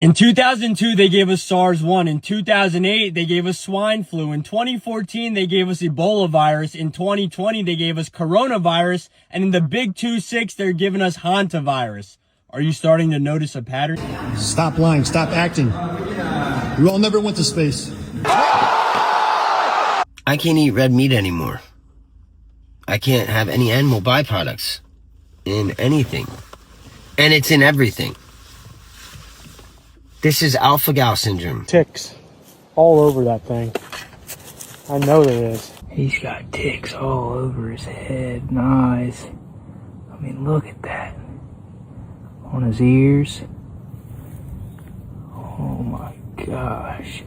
In 2002, they gave us SARS-1. In 2008, they gave us swine flu. In 2014, they gave us Ebola virus. In 2020, they gave us coronavirus. And in the big 2-6, they're giving us Hantavirus. Are you starting to notice a pattern? Stop lying. Stop acting. We all never went to space. I can't eat red meat anymore. I can't have any animal byproducts in anything. And it's in everything. This is alpha-gal syndrome. Ticks all over that thing. I know there is. He's got ticks all over his head and eyes. I mean, look at that. On his ears. Oh my gosh.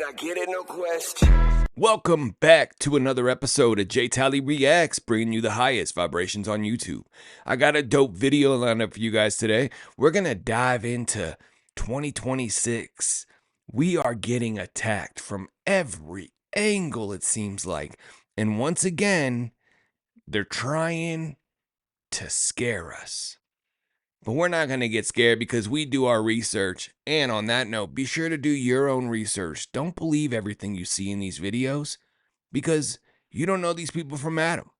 I get it, no question. Welcome back to another episode of J Tally Reacts, bringing you the highest vibrations on YouTube. I got a dope video lined up for you guys today. We're going to dive into 2026. We are getting attacked from every angle, it seems like. And once again, they're trying to scare us. But we're not going to get scared because we do our research. And on that note, be sure to do your own research. Don't believe everything you see in these videos because you don't know these people from Adam.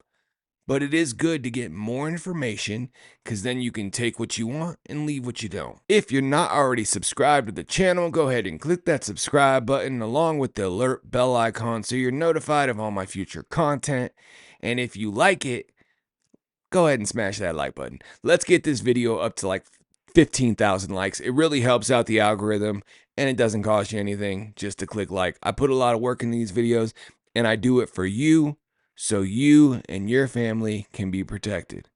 But it is good to get more information because then you can take what you want and leave what you don't. If you're not already subscribed to the channel, go ahead and click that subscribe button along with the alert bell icon so you're notified of all my future content. And if you like it, go ahead and smash that like button. Let's get this video up to like 15,000 likes. It really helps out the algorithm and it doesn't cost you anything just to click like. I put a lot of work in these videos and I do it for you so you and your family can be protected.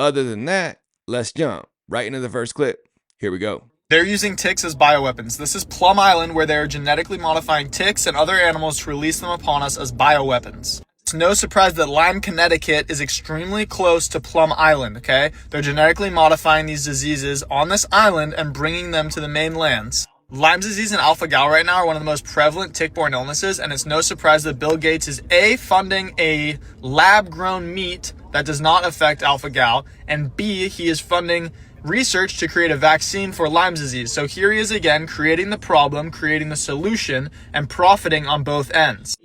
Other than that, let's jump right into the first clip. Here we go. They're using ticks as bioweapons. This is Plum Island, where they're genetically modifying ticks and other animals to release them upon us as bioweapons. It's no surprise that Lyme, Connecticut is extremely close to Plum Island, okay? They're genetically modifying these diseases on this island and bringing them to the mainlands. Lyme disease and alpha-gal right now are one of the most prevalent tick-borne illnesses, and it's no surprise that Bill Gates is A, funding a lab-grown meat that does not affect alpha-gal, and B, he is funding research to create a vaccine for Lyme disease. So here he is again, creating the problem, creating the solution, and profiting on both ends.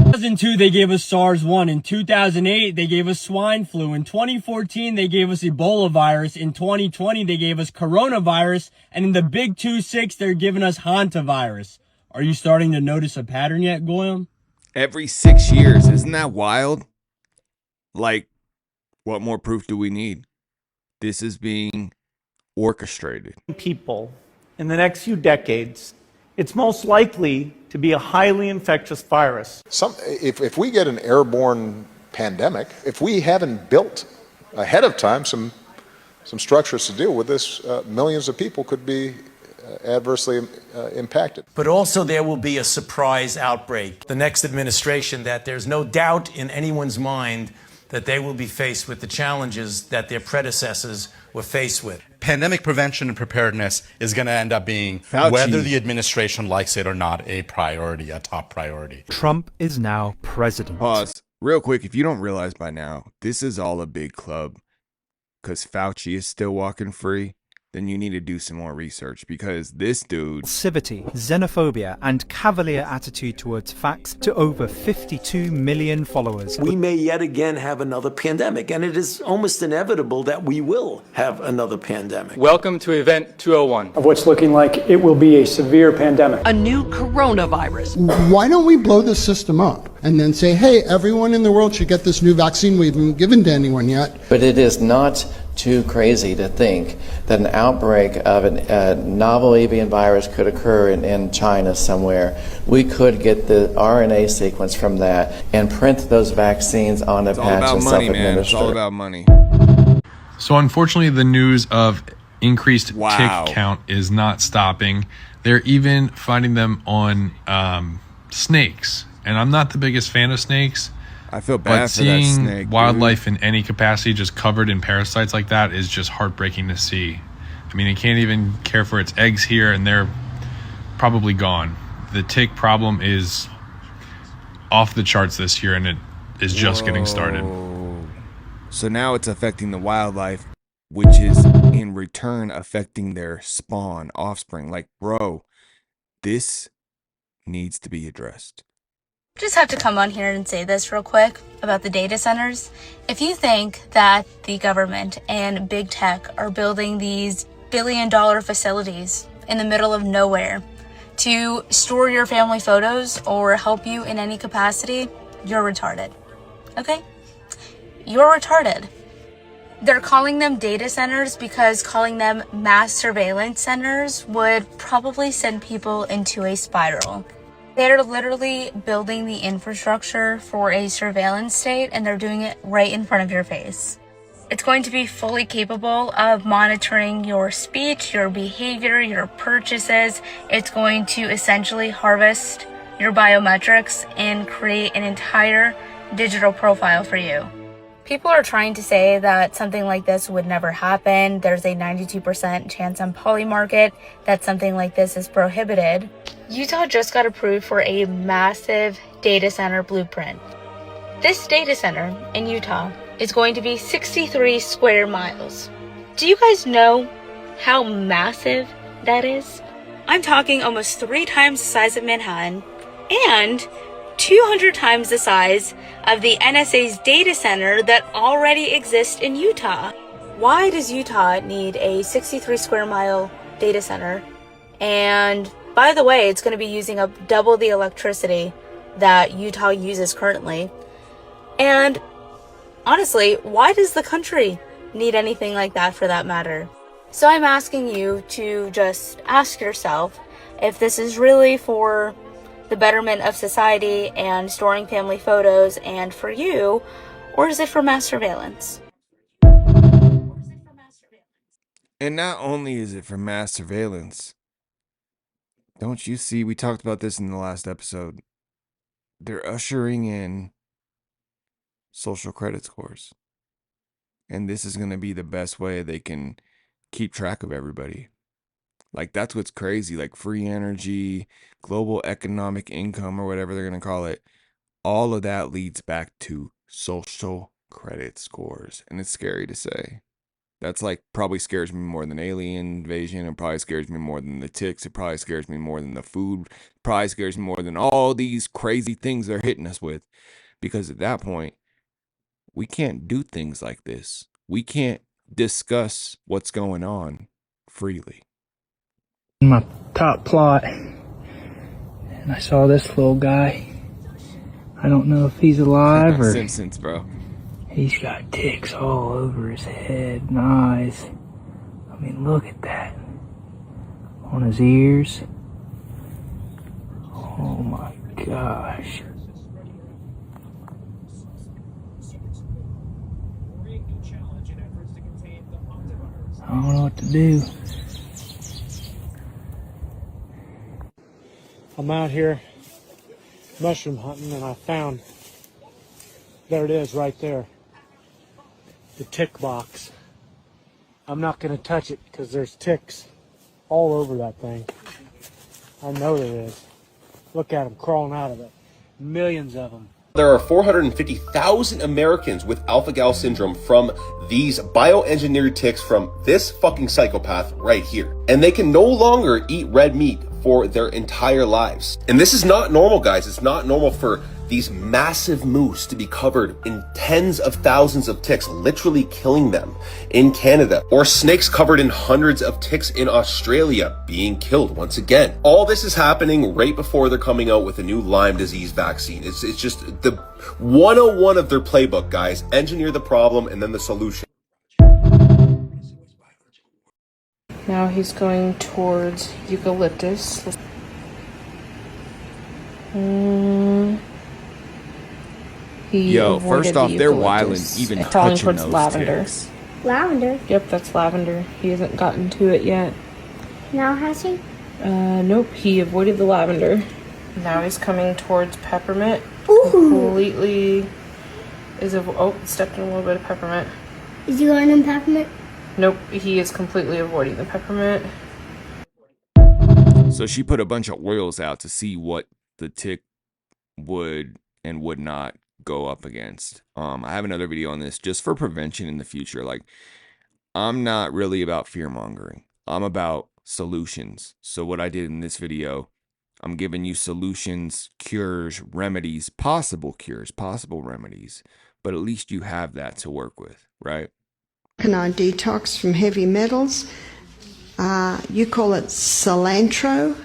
In 2002, they gave us SARS-1. In 2008, they gave us swine flu. In 2014, they gave us Ebola virus. In 2020, they gave us coronavirus. And in the big 2-6, they're giving us Hantavirus. Are you starting to notice a pattern yet, Goyam? Every 6 years, isn't that wild? Like, what more proof do we need? This is being orchestrated. People in the next few decades, it's most likely to be a highly infectious virus. If we get an airborne pandemic, if we haven't built ahead of time some structures to deal with this, millions of people could be adversely impacted. But also there will be a surprise outbreak. The next administration, that there's no doubt in anyone's mind that they will be faced with the challenges that their predecessors were faced with. Pandemic prevention and preparedness is going to end up being, Fauci, whether the administration likes it or not, a priority, a top priority. Trump is now president. Pause. Real quick, if you don't realize by now, this is all a big club because Fauci is still walking free. Then you need to do some more research because this dude... Passivity, xenophobia, and cavalier attitude towards facts to over 52 million followers. We may yet again have another pandemic, and it is almost inevitable that we will have another pandemic. Welcome to Event 201. Of what's looking like it will be a severe pandemic. A new coronavirus. Why don't we blow the system up and then say, hey, everyone in the world should get this new vaccine we haven't given to anyone yet? But it is not too crazy to think that an outbreak of a novel avian virus could occur in China somewhere. We could get the RNA sequence from that and print those vaccines on a patch and self-administer. It's all about money. So unfortunately, the news of increased tick count is not stopping. They're even finding them on snakes. And I'm not the biggest fan of snakes. I feel bad but for that seeing snake, wildlife dude. in any capacity just covered in parasites like that is just heartbreaking to see. I mean, it can't even care for its eggs here, and they're probably gone. the tick problem is off the charts this year, and it is just getting started. So now it's affecting the wildlife, which is in return affecting their spawn, offspring. Like, bro, this needs to be addressed. Just have to come on here and say this real quick about the data centers. If you think that the government and big tech are building these billion-dollar facilities in the middle of nowhere to store your family photos or help you in any capacity, you're retarded. Okay? You're retarded. They're calling them data centers because calling them mass surveillance centers would probably send people into a spiral. They're literally building the infrastructure for a surveillance state, and they're doing it right in front of your face. It's going to be fully capable of monitoring your speech, your behavior, your purchases. It's going to essentially harvest your biometrics and create an entire digital profile for you. People are trying to say that something like this would never happen. There's a 92% chance on Polymarket that something like this is prohibited. Utah just got approved for a massive data center blueprint. This data center in Utah is going to be 63 square miles. Do you guys know how massive that is? I'm talking almost 3 times the size of Manhattan and 200 times the size of the NSA's data center that already exists in Utah. Why does Utah need a 63 square mile data center? And by the way, it's going to be using up double the electricity that Utah uses currently. And honestly, why does the country need anything like that for that matter? So I'm asking you to just ask yourself if this is really for the betterment of society and storing family photos and for you, or is it for mass surveillance? And not only is it for mass surveillance, don't you see, we talked about this in the last episode, they're ushering in social credit scores. And this is going to be the best way they can keep track of everybody. Like, that's what's crazy. Like, free energy, global economic income, or whatever they're going to call it. All of that leads back to social credit scores. And it's scary to say. That's like, probably scares me more than alien invasion. It probably scares me more than the ticks. It probably scares me more than the food. It probably scares me more than all these crazy things they're hitting us with. Because at that point, we can't do things like this. We can't discuss what's going on freely. My top plot, and I saw this little guy. I don't know if he's alive or Simpsons, bro. He's got ticks all over his head and eyes. I mean, look at that. On his ears. Oh my gosh. I don't know what to do. I'm out here mushroom hunting and I found, there it is right there, the tick box. I'm not going to touch it because there's ticks all over that thing. I know there is. Look at them crawling out of it. Millions of them. There are 450,000 Americans with alpha-gal syndrome from these bioengineered ticks from this fucking psychopath right here. And they can no longer eat red meat for their entire lives. And this is not normal, guys. It's not normal for these massive moose to be covered in tens of thousands of ticks, literally killing them in Canada, or snakes covered in hundreds of ticks in Australia being killed once again. All this is happening right before they're coming out with a new Lyme disease vaccine. It's just the 101 of their playbook, guys. Engineer the problem and then the solution. Now he's going towards eucalyptus. Yo, first off, they're wildin', even touching towards those lavender. ticks. Lavender? Yep, that's lavender. He hasn't gotten to it yet. Now has he? Nope, he avoided the lavender. Now he's coming towards peppermint. Ooh. Completely stepped in a little bit of peppermint. Is he going in peppermint? Nope, he is completely avoiding the peppermint. So she put a bunch of oils out to see what the tick would and would not go up against. I have another video on this just for prevention in the future. Like, I'm not really about fear mongering. I'm about solutions. So what I did in this video, I'm giving you solutions, cures, remedies, possible cures, possible remedies, but at least you have that to work with, right? Canine detox from heavy metals. You call it cilantro.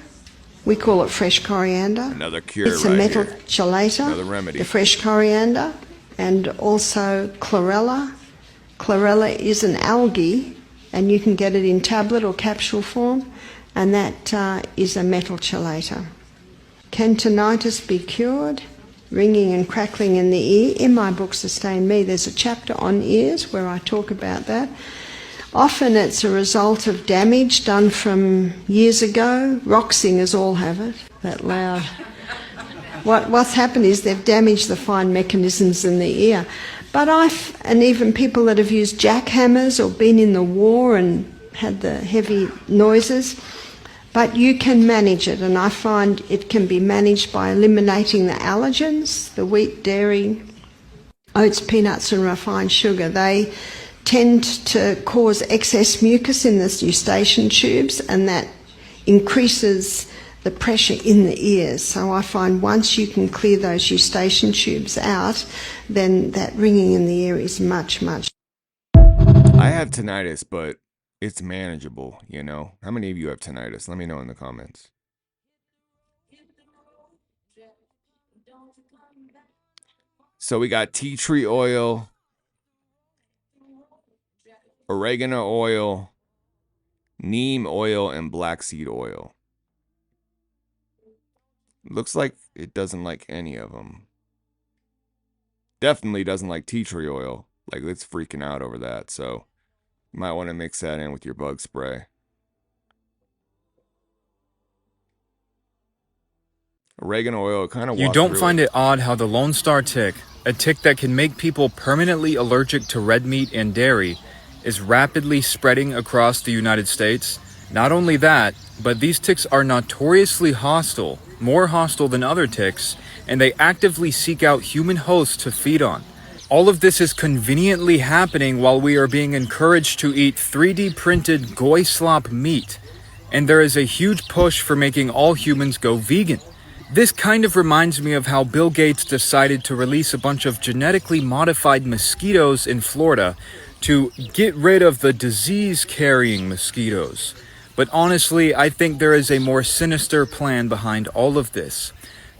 We call it fresh coriander. Another cure. It's a metal chelator. Another remedy. The fresh coriander, and also chlorella. Chlorella is an algae, and you can get it in tablet or capsule form, and that is a metal chelator. Can tinnitus be cured? Ringing and crackling in the ear. In my book, Sustain Me, there's a chapter on ears where I talk about that. Often it's a result of damage done from years ago. Rock singers all have it, that loud. What's happened is they've damaged the fine mechanisms in the ear. But and even people that have used jackhammers or been in the war and had the heavy noises, but you can manage it, and I find it can be managed by eliminating the allergens, the wheat, dairy, oats, peanuts and refined sugar. They tend to cause excess mucus in the eustachian tubes, and that increases the pressure in the ears. So I find once you can clear those eustachian tubes out, then that ringing in the ear is much, much. I have tinnitus, but it's manageable, you know? How many of you have tinnitus? Let me know in the comments. So we got tea tree oil, oregano oil, neem oil, and black seed oil. Looks like it doesn't like any of them. Definitely doesn't like tea tree oil. Like, it's freaking out over that, so you might want to mix that in with your bug spray. Oregano oil kind of. You don't find it odd how the Lone Star tick, a tick that can make people permanently allergic to red meat and dairy, is rapidly spreading across the United States? Not only that, but these ticks are notoriously hostile, more hostile than other ticks, and they actively seek out human hosts to feed on. All of this is conveniently happening while we are being encouraged to eat 3D printed goy slop meat, and there is a huge push for making all humans go vegan. This kind of reminds me of how Bill Gates decided to release a bunch of genetically modified mosquitoes in Florida to get rid of the disease-carrying mosquitoes. But honestly, I think there is a more sinister plan behind all of this.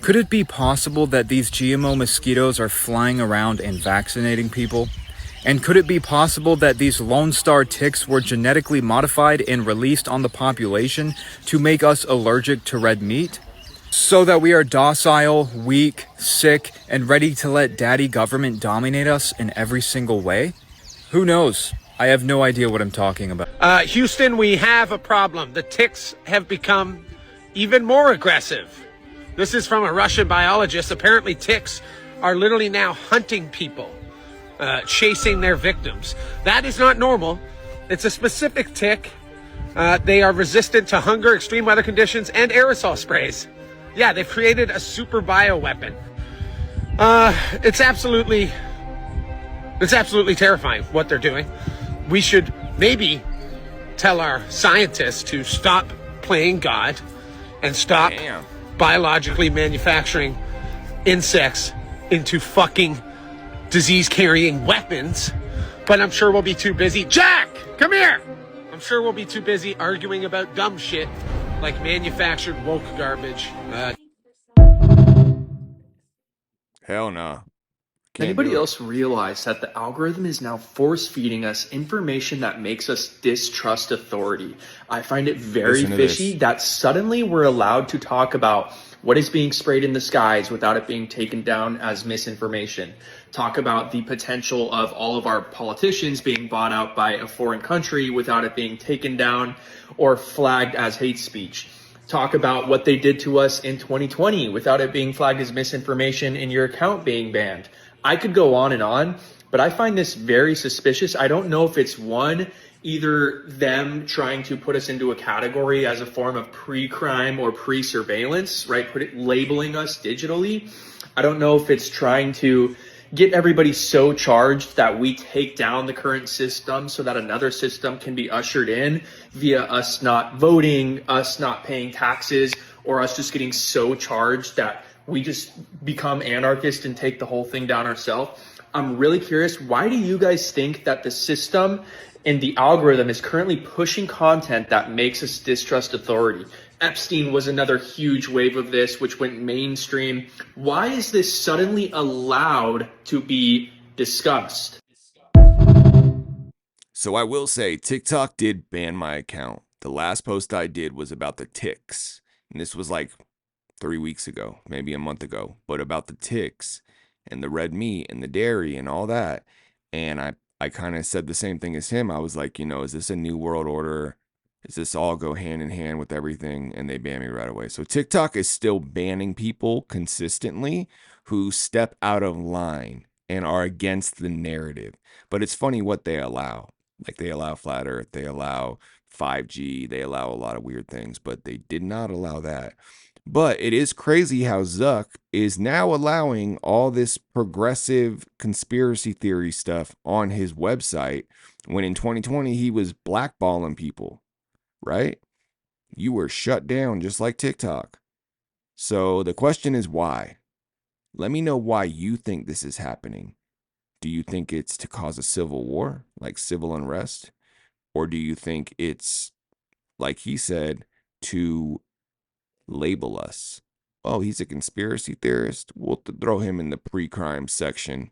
Could it be possible that these GMO mosquitoes are flying around and vaccinating people? And could it be possible that these Lone Star ticks were genetically modified and released on the population to make us allergic to red meat? So that we are docile, weak, sick, and ready to let daddy government dominate us in every single way? Who knows? I have no idea what I'm talking about. Houston, we have a problem. The ticks have become even more aggressive. This is from a Russian biologist. Apparently ticks are literally now hunting people, chasing their victims. That is not normal. It's a specific tick. They are resistant to hunger, extreme weather conditions, and aerosol sprays. Yeah, they've created a super bioweapon. It's absolutely terrifying what they're doing. We should maybe tell our scientists to stop playing God and stop biologically manufacturing insects into fucking disease-carrying weapons. But I'm sure we'll be too busy. Jack, come here! I'm sure we'll be too busy arguing about dumb shit like manufactured woke garbage. Hell no. Anybody else realize that the algorithm is now force-feeding us information that makes us distrust authority? I find it very fishy that suddenly we're allowed to talk about what is being sprayed in the skies without it being taken down as misinformation. Talk about the potential of all of our politicians being bought out by a foreign country without it being taken down or flagged as hate speech. Talk about what they did to us in 2020 without it being flagged as misinformation and your account being banned. I could go on, but I find this very suspicious. I don't know if it's one, either them trying to put us into a category as a form of pre-crime or pre-surveillance, right? Labeling us digitally. I don't know if it's trying to get everybody so charged that we take down the current system so that another system can be ushered in via us not voting, us not paying taxes, or us just getting so charged that we just become anarchists and take the whole thing down ourselves. I'm really curious, why do you guys think that the system and the algorithm is currently pushing content that makes us distrust authority? Epstein was another huge wave of this, which went mainstream. Why is this suddenly allowed to be discussed? So I will say TikTok did ban my account. The last post I did was about the ticks. And this was like 3 weeks ago, maybe a month ago, but about the ticks and the red meat and the dairy and all that. And I kind of said the same thing as him. I was like, you know, is this a new world order? Does this all go hand in hand with everything? And they banned me right away. So TikTok is still banning people consistently who step out of line and are against the narrative. But it's funny what they allow. Like they allow flat earth, they allow 5G, they allow a lot of weird things, but they did not allow that. But it is crazy how Zuck is now allowing all this progressive conspiracy theory stuff on his website when in 2020 he was blackballing people, right? You were shut down just like TikTok. So the question is why? Let me know why you think this is happening. Do you think it's to cause a civil war, like civil unrest? Or do you think it's, like he said, to label us? Oh, he's a conspiracy theorist. We'll throw him in the pre-crime section.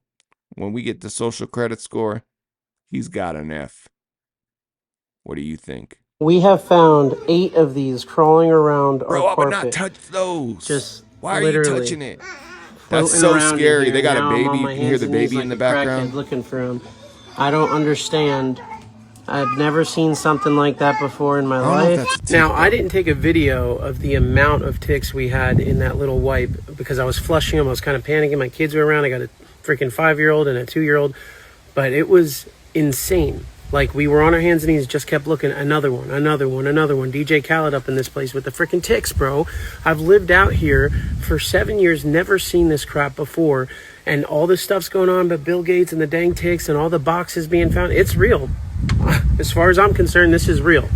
When we get the social credit score, he's got an F. What do you think? We have found 8 of these crawling around Bro, our I would not touch those. Just why are you literally touching it? That's so floating around in scary. here. They got Now a I'm baby. on You my can hear hands the and knees baby like in the a crackhead background. looking for him. I don't understand. I've never seen something like that before in my life. Now, I didn't take a video of the amount of ticks we had in that little wipe because I was flushing them. I was kind of panicking. My kids were around. I got a freaking 5-year-old and a 2-year-old. But it was insane. Like, we were on our hands and knees, just kept looking. Another one, another one, another one. DJ Khaled up in this place with the freaking ticks, bro. I've lived out here for 7 years, never seen this crap before. And all this stuff's going on, but Bill Gates and the dang ticks and all the boxes being found. It's real. As far as I'm concerned, this is real.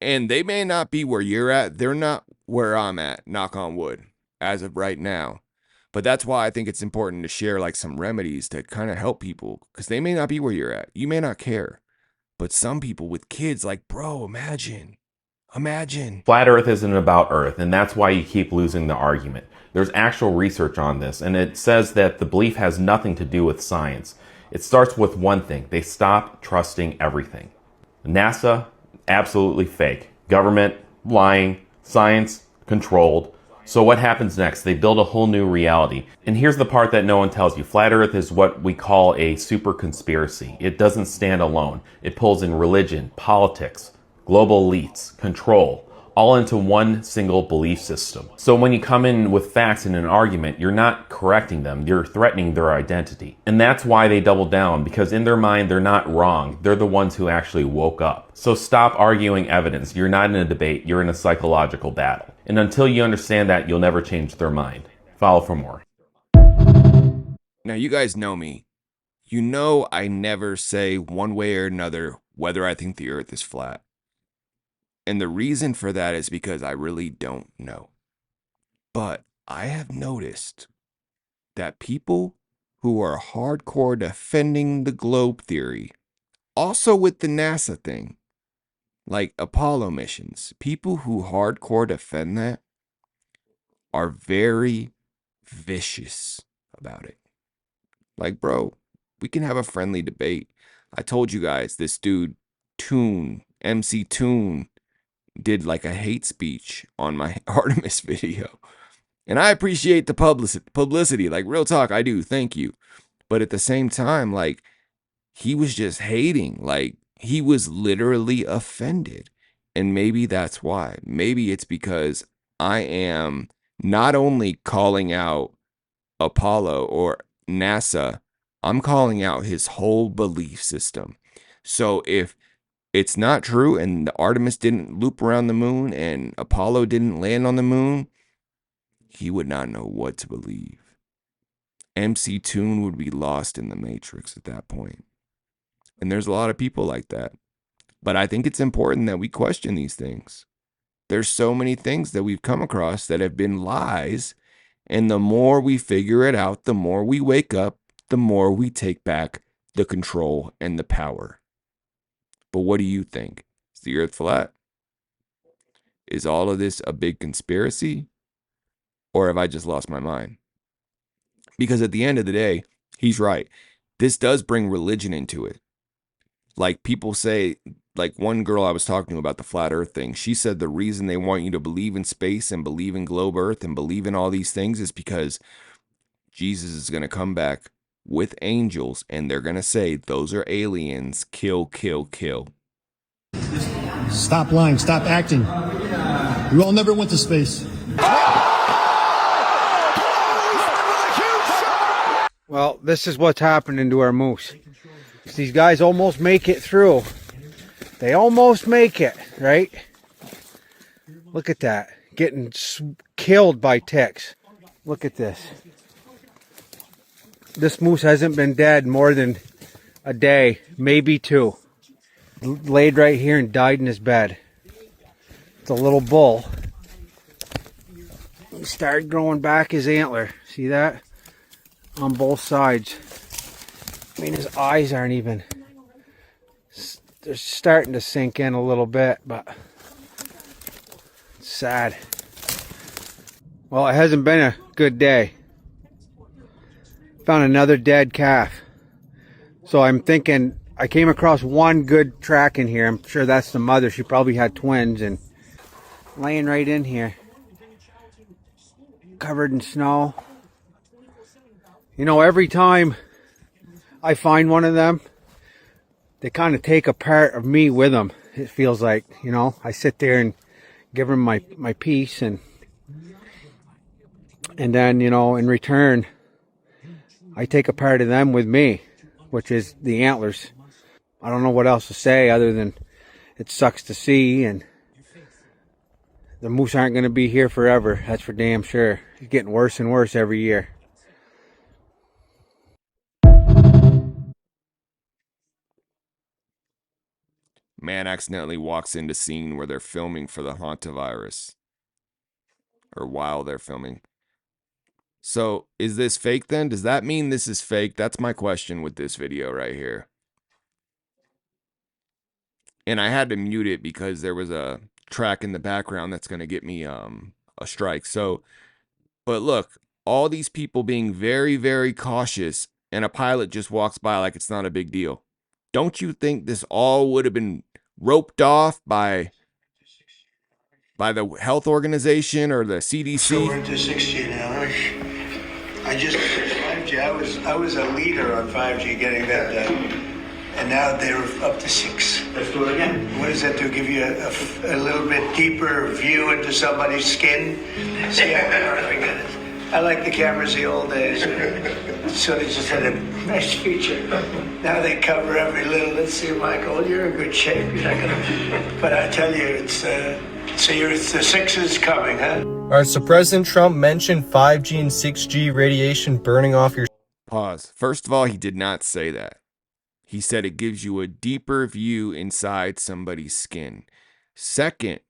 And they may not be where you're at. They're not where I'm at, knock on wood, as of right now. But that's why I think it's important to share like some remedies to kind of help people, because they may not be where you're at. You may not care. But some people with kids, like, bro, imagine. Flat Earth isn't about Earth, and that's why you keep losing the argument. There's actual research on this, and it says that the belief has nothing to do with science. It starts with one thing. They stop trusting everything. NASA, absolutely fake. Government, lying. Science, controlled. So what happens next? They build a whole new reality. And here's the part that no one tells you. Flat Earth is what we call a super conspiracy. It doesn't stand alone. It pulls in religion, politics, global elites, control, all into one single belief system. So when you come in with facts in an argument, you're not correcting them, you're threatening their identity. And that's why they double down, because in their mind, they're not wrong. They're the ones who actually woke up. So stop arguing evidence. You're not in a debate, you're in a psychological battle. And until you understand that, you'll never change their mind. Follow for more. Now, you guys know me. You know I never say one way or another whether I think the earth is flat. And the reason for that is because I really don't know. But I have noticed that people who are hardcore defending the globe theory, also with the NASA thing, like Apollo missions, people who hardcore defend that are very vicious about it. Like, bro, we can have a friendly debate. I told you guys this dude, MC Toon, did like a hate speech on my Artemis video. And I appreciate the publicity. Like, real talk, I do. Thank you. But at the same time, like, he was just hating. Like, he was literally offended. And maybe that's why. Maybe it's because I am not only calling out Apollo or NASA, I'm calling out his whole belief system. So if it's not true and the Artemis didn't loop around the moon and Apollo didn't land on the moon, he would not know what to believe. MC Toon would be lost in the Matrix at that point. And there's a lot of people like that. But I think it's important that we question these things. There's so many things that we've come across that have been lies. And the more we figure it out, the more we wake up, the more we take back the control and the power. But what do you think? Is the earth flat? Is all of this a big conspiracy? Or have I just lost my mind? Because at the end of the day, he's right. This does bring religion into it. Like people say, like one girl I was talking to about the flat earth thing, she said the reason they want you to believe in space and believe in globe earth and believe in all these things is because Jesus is going to come back with angels and they're going to say, those are aliens, kill, kill, kill. Stop lying, stop acting. We all never went to space. Well, this is what's happening to our moose. These guys almost make it through. They almost make it, right? Look at that. Getting killed by ticks. Look at this. This moose hasn't been dead more than a day, maybe two. Laid right here and died in his bed. It's a little bull. He started growing back his antler. See that? On both sides. I mean, his eyes aren't even... They're starting to sink in a little bit, but... It's sad. Well, it hasn't been a good day. Found another dead calf. So I'm thinking... I came across one good track in here. I'm sure that's the mother. She probably had twins and... Laying right in here. Covered in snow. You know, every time I find one of them, they kind of take a part of me with them. It feels like, you know, I sit there and give them my piece, and then, you know, in return, I take a part of them with me, which is the antlers. I don't know what else to say other than it sucks to see, and the moose aren't going to be here forever. That's for damn sure. It's getting worse and worse every year. Man accidentally walks into scene where they're filming for the Hantavirus. Or while they're filming. So, is this fake then? Does that mean this is fake? That's my question with this video right here. And I had to mute it because there was a track in the background that's going to get me a strike. So, but look, all these people being very, very cautious, and a pilot just walks by like it's not a big deal. Don't you think this all would have been roped off by the health organization or the CDC? So we're into 6G now. I just 5G. I was a leader on 5G, getting that done, and now they're up to 6. Let's do it again. What does that do? Give you a little bit deeper view into somebody's skin? See, I like the cameras the old days. So they just had a nice feature. Now they cover every little. Let's see, Michael, you're in good shape. You're not gonna. But I tell you, it's so the 6 is coming, huh? All right. So President Trump mentioned 5G and 6G radiation burning off your. Pause. First of all, he did not say that. He said it gives you a deeper view inside somebody's skin. Second,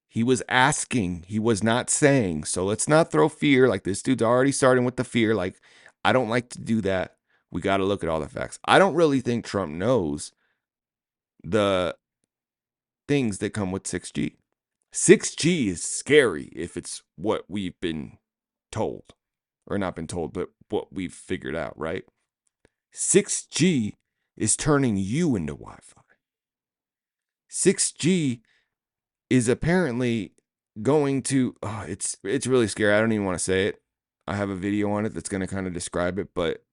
he was asking, he was not saying. So let's not throw fear. Like, this dude's already starting with the fear. Like, I don't like to do that. We got to look at all the facts. I don't really think Trump knows the things that come with 6G. 6G is scary if it's what we've been told. Or not been told, but what we've figured out, right? 6G is turning you into Wi-Fi. 6G is apparently going to, it's really scary. I don't even want to say it. I have a video on it that's going to kind of describe it, but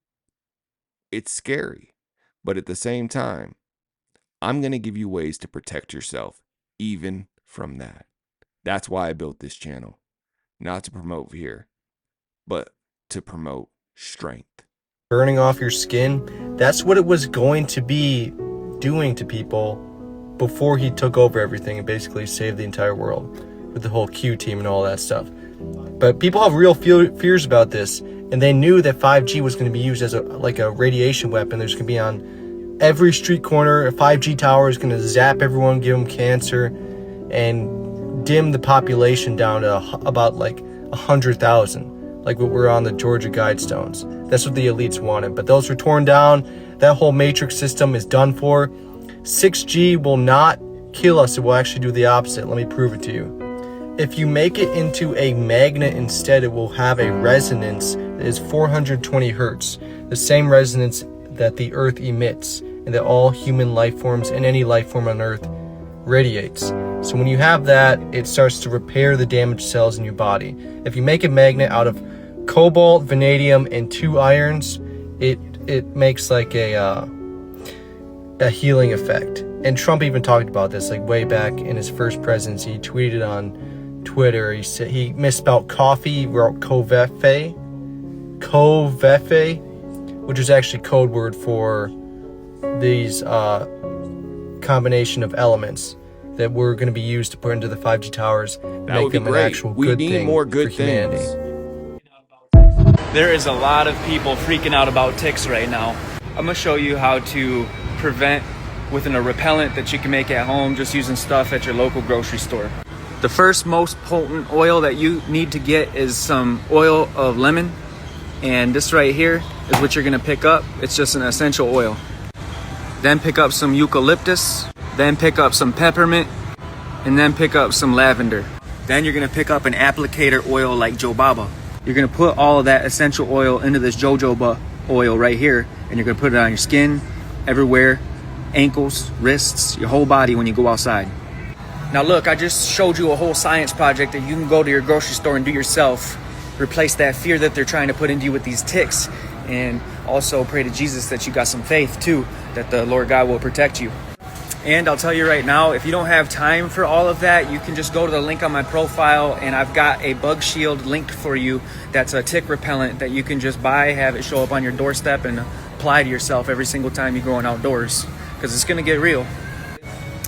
it's scary. But at the same time, I'm going to give you ways to protect yourself even from that. That's why I built this channel. Not to promote fear, but to promote strength. burning off your skin. That's what it was going to be doing to people before he took over everything and basically saved the entire world with the whole Q team and all that stuff. But people have real fears about this, and they knew that 5G was going to be used as a radiation weapon. There's going to be on every street corner. A 5G tower is going to zap everyone, give them cancer, and dim the population down to about 100,000, like what were on the Georgia Guidestones. That's what the elites wanted, but those were torn down. That whole matrix system is done for. 6G will not kill us. It will actually do the opposite. Let me prove it to you. If you make it into a magnet instead, it will have a resonance that is 420 hertz, the same resonance that the Earth emits and that all human life forms and any life form on Earth radiates. So when you have that, it starts to repair the damaged cells in your body. If you make a magnet out of cobalt, vanadium, and 2 irons, it makes like a healing effect. And Trump even talked about this way back in his first presidency. He tweeted on Twitter. He said he misspelled coffee, he wrote Covefe, which is actually code word for these combination of elements that were going to be used to put into the 5G towers, make them an actual good thing for humanity. There is a lot of people freaking out about ticks right now. I'm gonna show you how to prevent with a repellent that you can make at home just using stuff at your local grocery store. The first most potent oil that you need to get is some oil of lemon, and this right here is what you're gonna pick up. It's just an essential oil. Then pick up some eucalyptus, then pick up some peppermint, and then pick up some lavender. Then you're gonna pick up an applicator oil like jojoba. You're gonna put all of that essential oil into this jojoba oil right here, and you're gonna put it on your skin, everywhere, ankles, wrists, your whole body when you go outside. Now look, I just showed you a whole science project that you can go to your grocery store and do yourself. Replace that fear that they're trying to put into you with these ticks, and also pray to Jesus that you got some faith too, that the Lord God will protect you. And I'll tell you right now, if you don't have time for all of that, you can just go to the link on my profile, and I've got a bug shield linked for you that's a tick repellent that you can just buy, have it show up on your doorstep, and apply to yourself every single time you're going outdoors, because it's going to get real.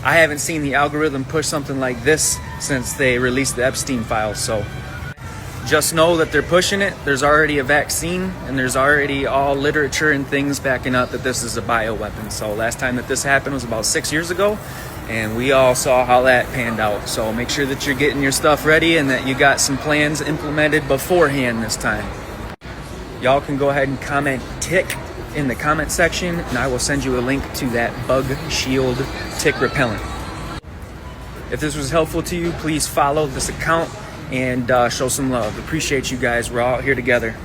I haven't seen the algorithm push something like this since they released the Epstein files, so just know that they're pushing it. There's already a vaccine, and there's already all literature and things backing up that this is a bioweapon. So last time that this happened was about 6 years ago, and we all saw how that panned out. So make sure that you're getting your stuff ready and that you got some plans implemented beforehand this time. Y'all can go ahead and comment tick in the comment section, and I will send you a link to that bug shield tick repellent. If this was helpful to you, please follow this account and show some love. Appreciate you guys. We're all here together.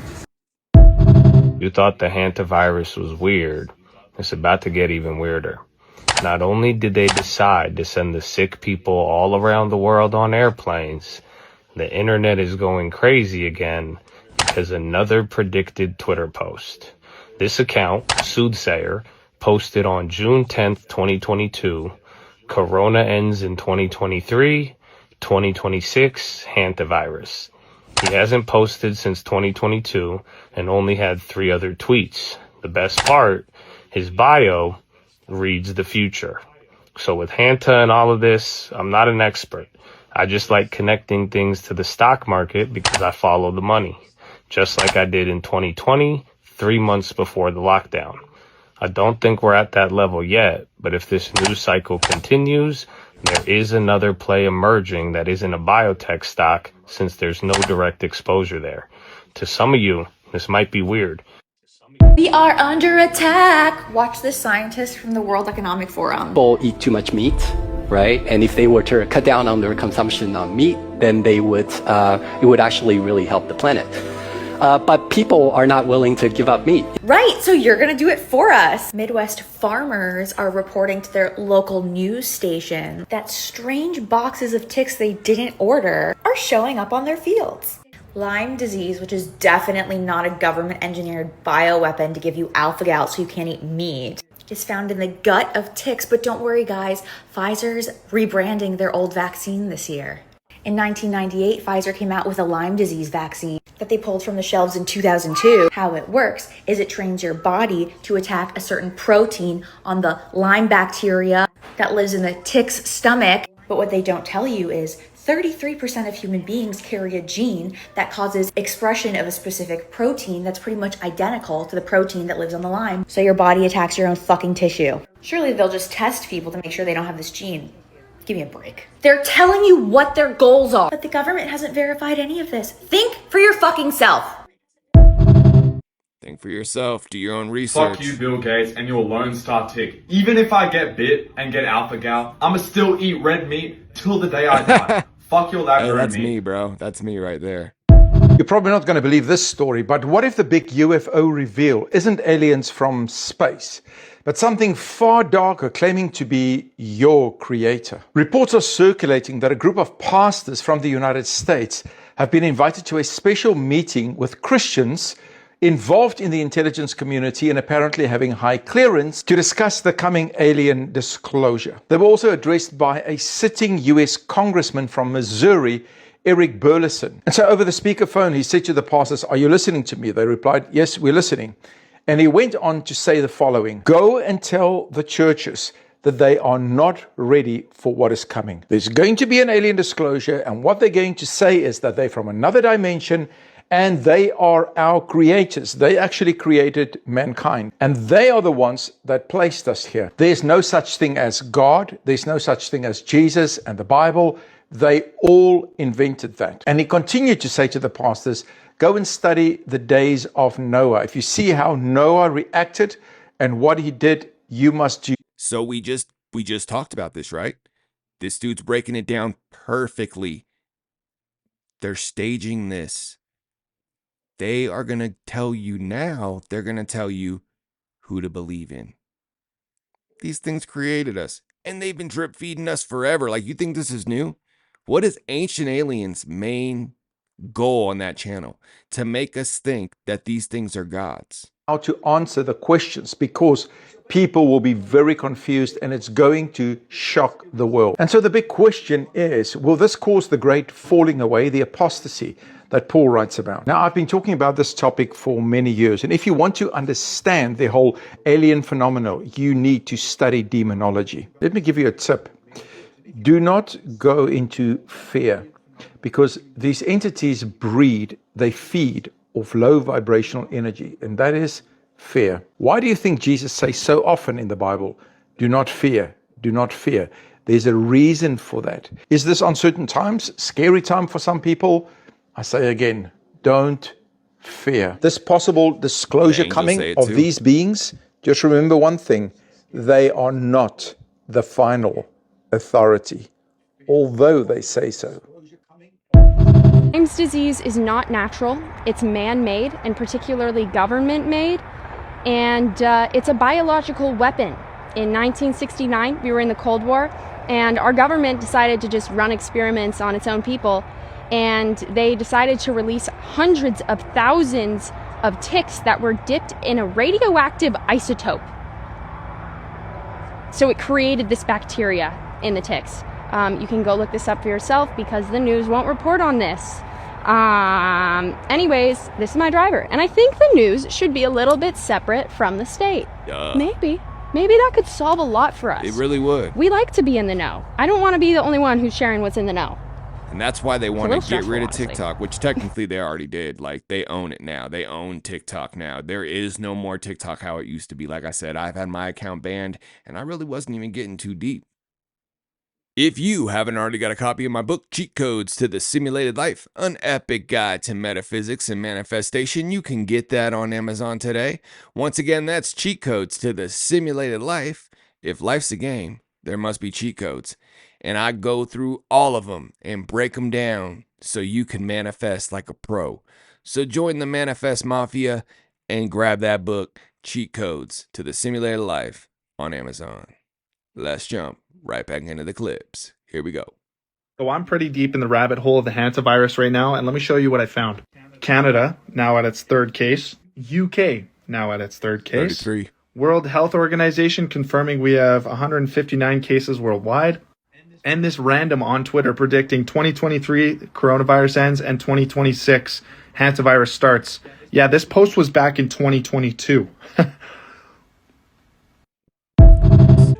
You thought the Hantavirus was weird. It's about to get even weirder. Not only did they decide to send the sick people all around the world on airplanes, the internet is going crazy again because another predicted Twitter post. This account, Soothsayer, posted on June 10th, 2022, Corona ends in 2023, 2026, Hantavirus. He hasn't posted since 2022 and only had 3 other tweets. The best part, his bio reads the future. So with Hanta and all of this, I'm not an expert. I just like connecting things to the stock market because I follow the money. Just like I did in 2020, 3 months before the lockdown. I don't think we're at that level yet, but if this news cycle continues, there is another play emerging that isn't a biotech stock since there's no direct exposure there. To some of you, this might be weird. We are under attack. Watch this scientist from the World Economic Forum. People eat too much meat, right? And if they were to cut down on their consumption of meat, then they would, it would actually really help the planet. But people are not willing to give up meat. Right, so you're gonna do it for us. Midwest farmers are reporting to their local news station that strange boxes of ticks they didn't order are showing up on their fields. Lyme disease, which is definitely not a government-engineered bioweapon to give you alpha-gal so you can't eat meat, is found in the gut of ticks. But don't worry, guys, Pfizer's rebranding their old vaccine this year. In 1998, Pfizer came out with a Lyme disease vaccine. that they pulled from the shelves in 2002. How it works is it trains your body to attack a certain protein on the Lyme bacteria that lives in the tick's stomach. But what they don't tell you is 33% of human beings carry a gene that causes expression of a specific protein that's pretty much identical to the protein that lives on the Lyme. So your body attacks your own fucking tissue. Surely they'll just test people to make sure they don't have this gene. Give me a break. They're telling you what their goals are, but the government hasn't verified any of this. Think for your fucking self. Think for yourself. Do your own research. Fuck you, Bill Gates, and your Lone Star tick. Even if I get bit and get alpha gal, I'ma still eat red meat till the day I die. Fuck your lab Hey, grown that's meat. me, bro. That's me right there. You're probably not going to believe this story, but what if the big UFO reveal isn't aliens from space, but something far darker claiming to be your creator? Reports are circulating that a group of pastors from the United States have been invited to a special meeting with Christians involved in the intelligence community and apparently having high clearance to discuss the coming alien disclosure. They were also addressed by a sitting US congressman from Missouri, Eric Burleson. And so over the speakerphone, he said to the pastors, "Are you listening to me?" They replied, "Yes, we're listening." And he went on to say the following: "Go and tell the churches that they are not ready for what is coming. There's going to be an alien disclosure, and what they're going to say is that they're from another dimension, and they are our creators. They actually created mankind, and they are the ones that placed us here. There's no such thing as God. There's no such thing as Jesus and the Bible. They all invented that." And he continued to say to the pastors, "Go and study the days of Noah. If you see how Noah reacted and what he did, you must do." So we just talked about this, right? This dude's breaking it down perfectly. They're staging this. They are going to tell you now, they're going to tell you who to believe in. These things created us, and they've been drip feeding us forever. Like, you think this is new? What is Ancient Aliens' main goal on that channel? To make us think that these things are gods. How to answer the questions, because people will be very confused and it's going to shock the world. And so the big question is, will this cause the great falling away, the apostasy that Paul writes about? Now, I've been talking about this topic for many years, and if you want to understand the whole alien phenomenon, you need to study demonology. Let me give you a tip. Do not go into fear, because these entities breed, they feed off low vibrational energy, and that is fear. Why do you think Jesus says so often in the Bible, "Do not fear, do not fear"? There's a reason for that. Is this uncertain times, scary time for some people? I say again, don't fear. This possible disclosure coming of these beings, just remember one thing: they are not the final authority, although they say so. Lyme's disease is not natural. It's man-made, and particularly government-made, and it's a biological weapon. In 1969, we were in the Cold War, and our government decided to just run experiments on its own people, and they decided to release hundreds of thousands of ticks that were dipped in a radioactive isotope. So it created this bacteria in the ticks. You can go look this up for yourself because the news won't report on this. Anyways, this is my driver, and I think the news should be a little bit separate from the state. Maybe that could solve a lot for us. It really would. We like to be in the know. I don't want to be the only one who's sharing what's in the know. And that's why they want to get rid of honestly. TikTok, which technically they already did. Like, they own it now. They own TikTok now. There is no more TikTok how it used to be. Like I said, I've had my account banned, and I really wasn't even getting too deep. If you haven't already got a copy of my book, Cheat Codes to the Simulated Life, an epic guide to metaphysics and manifestation, you can get that on Amazon today. Once again, that's Cheat Codes to the Simulated Life. If life's a game, there must be cheat codes. And I go through all of them and break them down so you can manifest like a pro. So join the Manifest Mafia and grab that book, Cheat Codes to the Simulated Life, on Amazon. Let's jump right back into the clips. Here we go. So I'm pretty deep in the rabbit hole of the Hantavirus right now, and let me show you what I found. Canada, now at its third case. UK, now at its third case. 33. World Health Organization confirming we have 159 cases worldwide. and this random on Twitter predicting 2023 coronavirus ends and 2026 Hantavirus starts. Yeah, this post was back in 2022.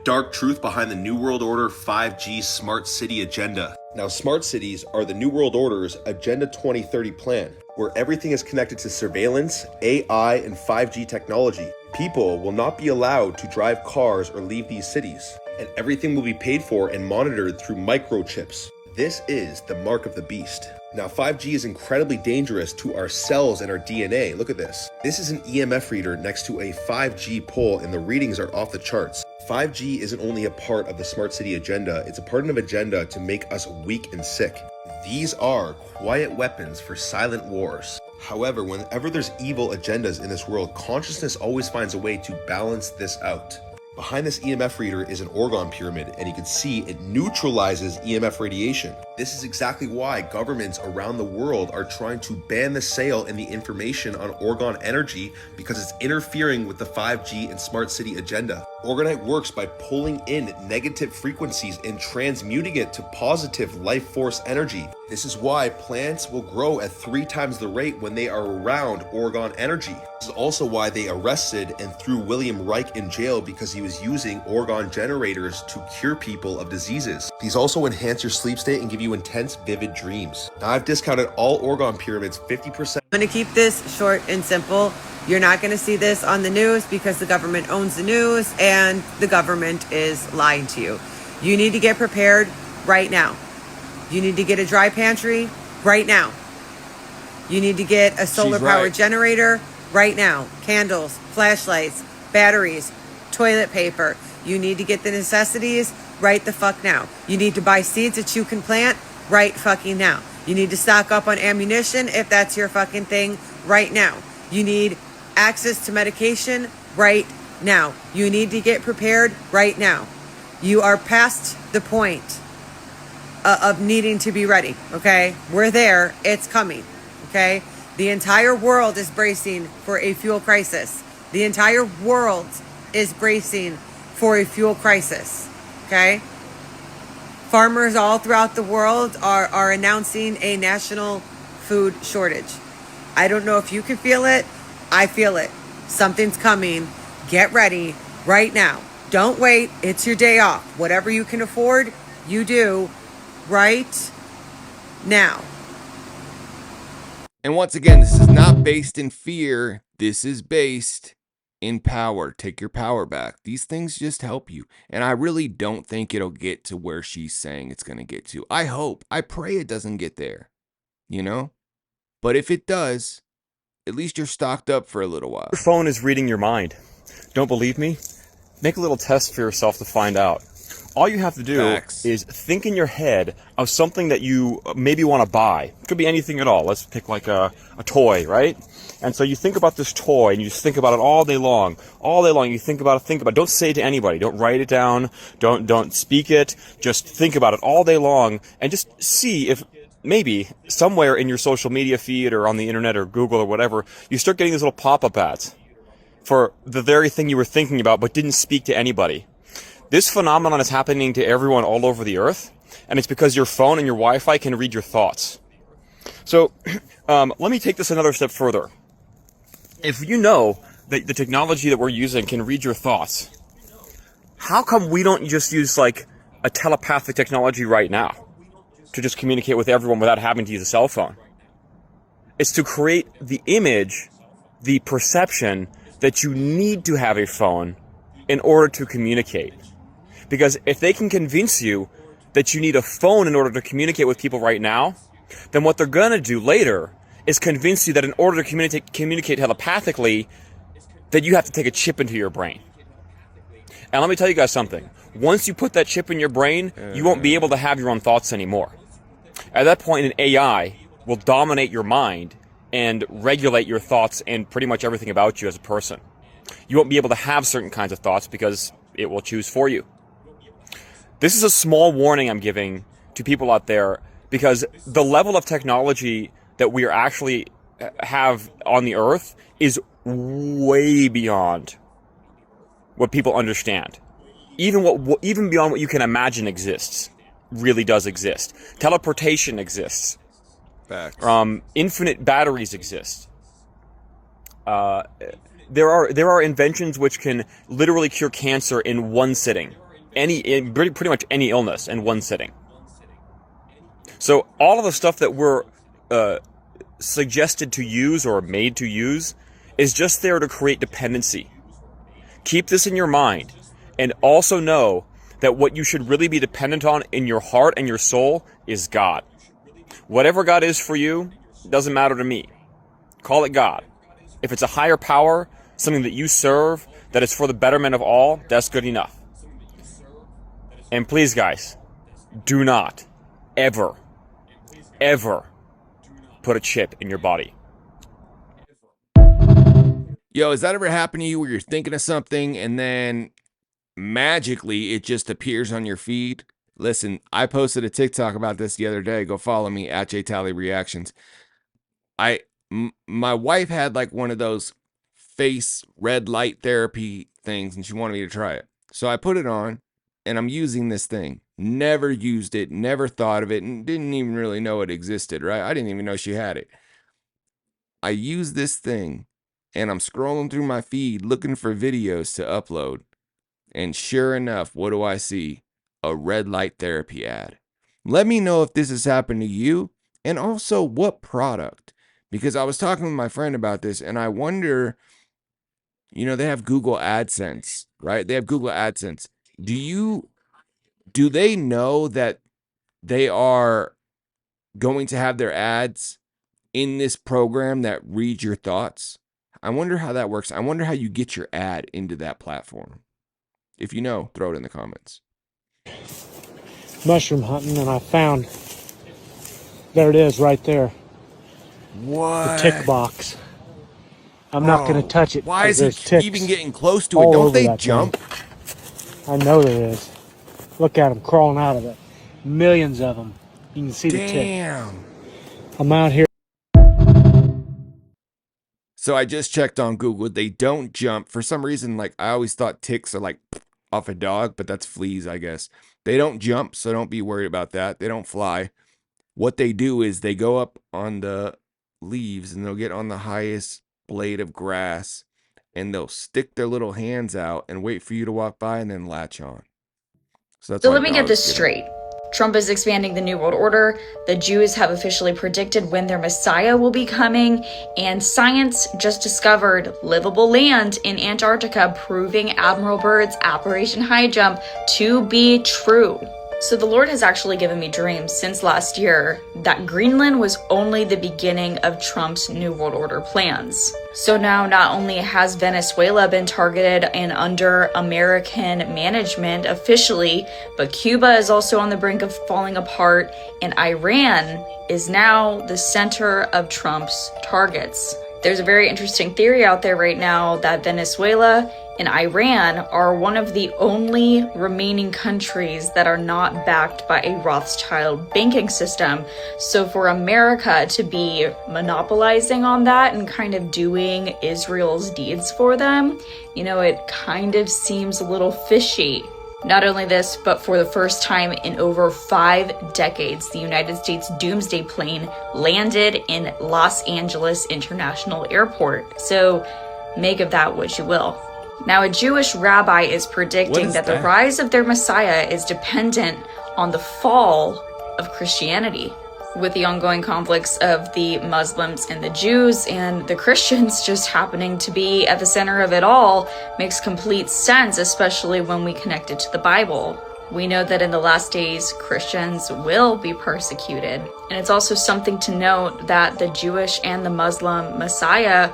Dark truth behind the New World Order 5G Smart City agenda. Now, smart cities are the New World Order's Agenda 2030 plan, where everything is connected to surveillance, AI, and 5G technology. People will not be allowed to drive cars or leave these cities, and everything will be paid for and monitored through microchips. This is the mark of the beast. Now, 5G is incredibly dangerous to our cells and our DNA. Look at this. This is an EMF reader next to a 5G pole, and the readings are off the charts. 5G isn't only a part of the smart city agenda, it's a part of an agenda to make us weak and sick. These are quiet weapons for silent wars. However, whenever there's evil agendas in this world, consciousness always finds a way to balance this out. Behind this EMF reader is an orgone pyramid, and you can see it neutralizes EMF radiation. This is exactly why governments around the world are trying to ban the sale and the information on orgone energy, because it's interfering with the 5G and smart city agenda. Orgonite works by pulling in negative frequencies and transmuting it to positive life force energy. This is why plants will grow at 3 times the rate when they are around orgone energy. This is also why they arrested and threw William Reich in jail, because he was using orgone generators to cure people of diseases. These also enhance your sleep state and give you intense, vivid dreams. Now, I've discounted all orgone pyramids 50%. I'm going to keep this short and simple. You're not going to see this on the news because the government owns the news and the government is lying to you. You need to get prepared right now. You need to get a dry pantry right now. You need to get a solar powered generator right now. Candles, flashlights, batteries, toilet paper. You need to get the necessities right the fuck now. You need to buy seeds that you can plant right fucking now. You need to stock up on ammunition if that's your fucking thing right now. You need access to medication right now. You need to get prepared right now. You are past the point of needing to be ready, okay? We're there. It's coming, okay? The entire world is bracing for a fuel crisis. The entire world is bracing for a fuel crisis, okay? Farmers all throughout the world are announcing a national food shortage. I don't know if you can feel it. I feel it. Something's coming. Get ready right now. Don't wait. It's your day off. Whatever you can afford, you do right now. And once again, this is not based in fear. This is based in power. Take your power back. These things just help you. And I really don't think it'll get to where she's saying it's going to get to. I hope. I pray it doesn't get there. You know? But if it does, at least you're stocked up for a little while. Your phone is reading your mind. Don't believe me? Make a little test for yourself to find out. All you have to do is think in your head of something that you maybe want to buy. It could be anything at all. Let's pick like a toy, right? And so you think about this toy and you just think about it all day long. All day long you think about it. Don't say it to anybody. Don't write it down. Don't speak it. Just think about it all day long and just see if maybe somewhere in your social media feed or on the internet or Google or whatever, you start getting these little pop-up ads for the very thing you were thinking about but didn't speak to anybody. This phenomenon is happening to everyone all over the earth, and it's because your phone and your Wi-Fi can read your thoughts. So let me take this another step further. If you know that the technology that we're using can read your thoughts, how come we don't just use like a telepathic technology right now to just communicate with everyone without having to use a cell phone? It's to create the image, the perception that you need to have a phone in order to communicate. Because if they can convince you that you need a phone in order to communicate with people right now, then what they're going to do later is convince you that in order to communicate telepathically, that you have to take a chip into your brain. And let me tell you guys something. Once you put that chip in your brain, you won't be able to have your own thoughts anymore. At that point, an AI will dominate your mind and regulate your thoughts and pretty much everything about you as a person. You won't be able to have certain kinds of thoughts because it will choose for you. This is a small warning I'm giving to people out there because the level of technology that we are actually have on the earth is way beyond what people understand. Even beyond what you can imagine exists. really does exist. Teleportation exists. Facts. Infinite batteries exist. There are inventions which can literally cure cancer in one sitting. Pretty much any illness in one sitting. So all of the stuff that we're suggested to use or made to use is just there to create dependency. Keep this in your mind, and also know that what you should really be dependent on in your heart and your soul is God. Whatever God is for you, doesn't matter to me. Call it God. If it's a higher power, something that you serve, that is for the betterment of all, that's good enough. And please, guys, do not ever put a chip in your body. Yo, has that ever happened to you where you're thinking of something and then magically it just appears on your feed? Listen, I posted a TikTok about this the other day. Go follow me at JTallyReactions. My wife had like one of those face red light therapy things and she wanted me to try it. So I put it on and I'm using this thing. Never used it, never thought of it, and didn't even really know it existed, right? I didn't even know she had it. I use this thing and I'm scrolling through my feed looking for videos to upload. And sure enough, what do I see? A red light therapy ad. Let me know if this has happened to you, and also what product. Because I was talking with my friend about this, and I wonder, they have Google AdSense, right? They have Google AdSense. Do they know that they are going to have their ads in this program that read your thoughts? I wonder how that works. I wonder how you get your ad into that platform. If you know, throw it in the comments. Mushroom hunting, and I found, there it is right there. What? The tick box. I'm not going to touch it. Why is there's it ticks even getting close to it? all Don't over they that jump? thing. I know there is. Look at them crawling out of it. Millions of them. You can see the tick. Damn. I'm out here. So I just checked on Google. They don't jump. For some reason, like I always thought ticks are like off a dog, but that's fleas, I guess. They don't jump, so don't be worried about that. They don't fly. What they do is they go up on the leaves and they'll get on the highest blade of grass and they'll stick their little hands out and wait for you to walk by and then latch on. So let me get this straight. Trump is expanding the New World Order, the Jews have officially predicted when their Messiah will be coming, and science just discovered livable land in Antarctica, proving Admiral Byrd's Operation High Jump to be true. So the Lord has actually given me dreams since last year that Greenland was only the beginning of Trump's New World Order plans. So now not only has Venezuela been targeted and under American management officially, but Cuba is also on the brink of falling apart, and Iran is now the center of Trump's targets. There's a very interesting theory out there right now that Venezuela and Iran are one of the only remaining countries that are not backed by a Rothschild banking system. So for America to be monopolizing on that and kind of doing Israel's deeds for them, it kind of seems a little fishy. Not only this, but for the first time in over 5 decades, the United States Doomsday plane landed in Los Angeles International Airport. So make of that what you will. Now, a Jewish rabbi is predicting that the rise of their Messiah is dependent on the fall of Christianity. With the ongoing conflicts of the Muslims and the Jews and the Christians just happening to be at the center of it all makes complete sense, especially when we connect it to the Bible. We know that in the last days, Christians will be persecuted. And it's also something to note that the Jewish and the Muslim Messiah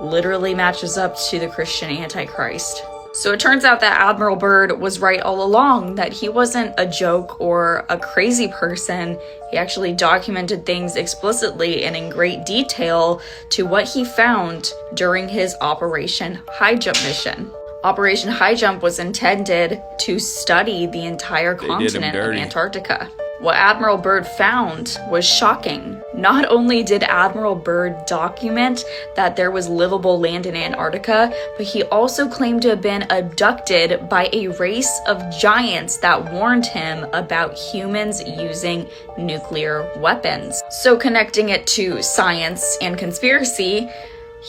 literally matches up to the Christian Antichrist. So it turns out that Admiral Byrd was right all along, that he wasn't a joke or a crazy person. He actually documented things explicitly and in great detail to what he found during his Operation High Jump mission. Operation High Jump was intended to study the entire continent of Antarctica. What Admiral Byrd found was shocking. Not only did Admiral Byrd document that there was livable land in Antarctica, but he also claimed to have been abducted by a race of giants that warned him about humans using nuclear weapons. So connecting it to science and conspiracy,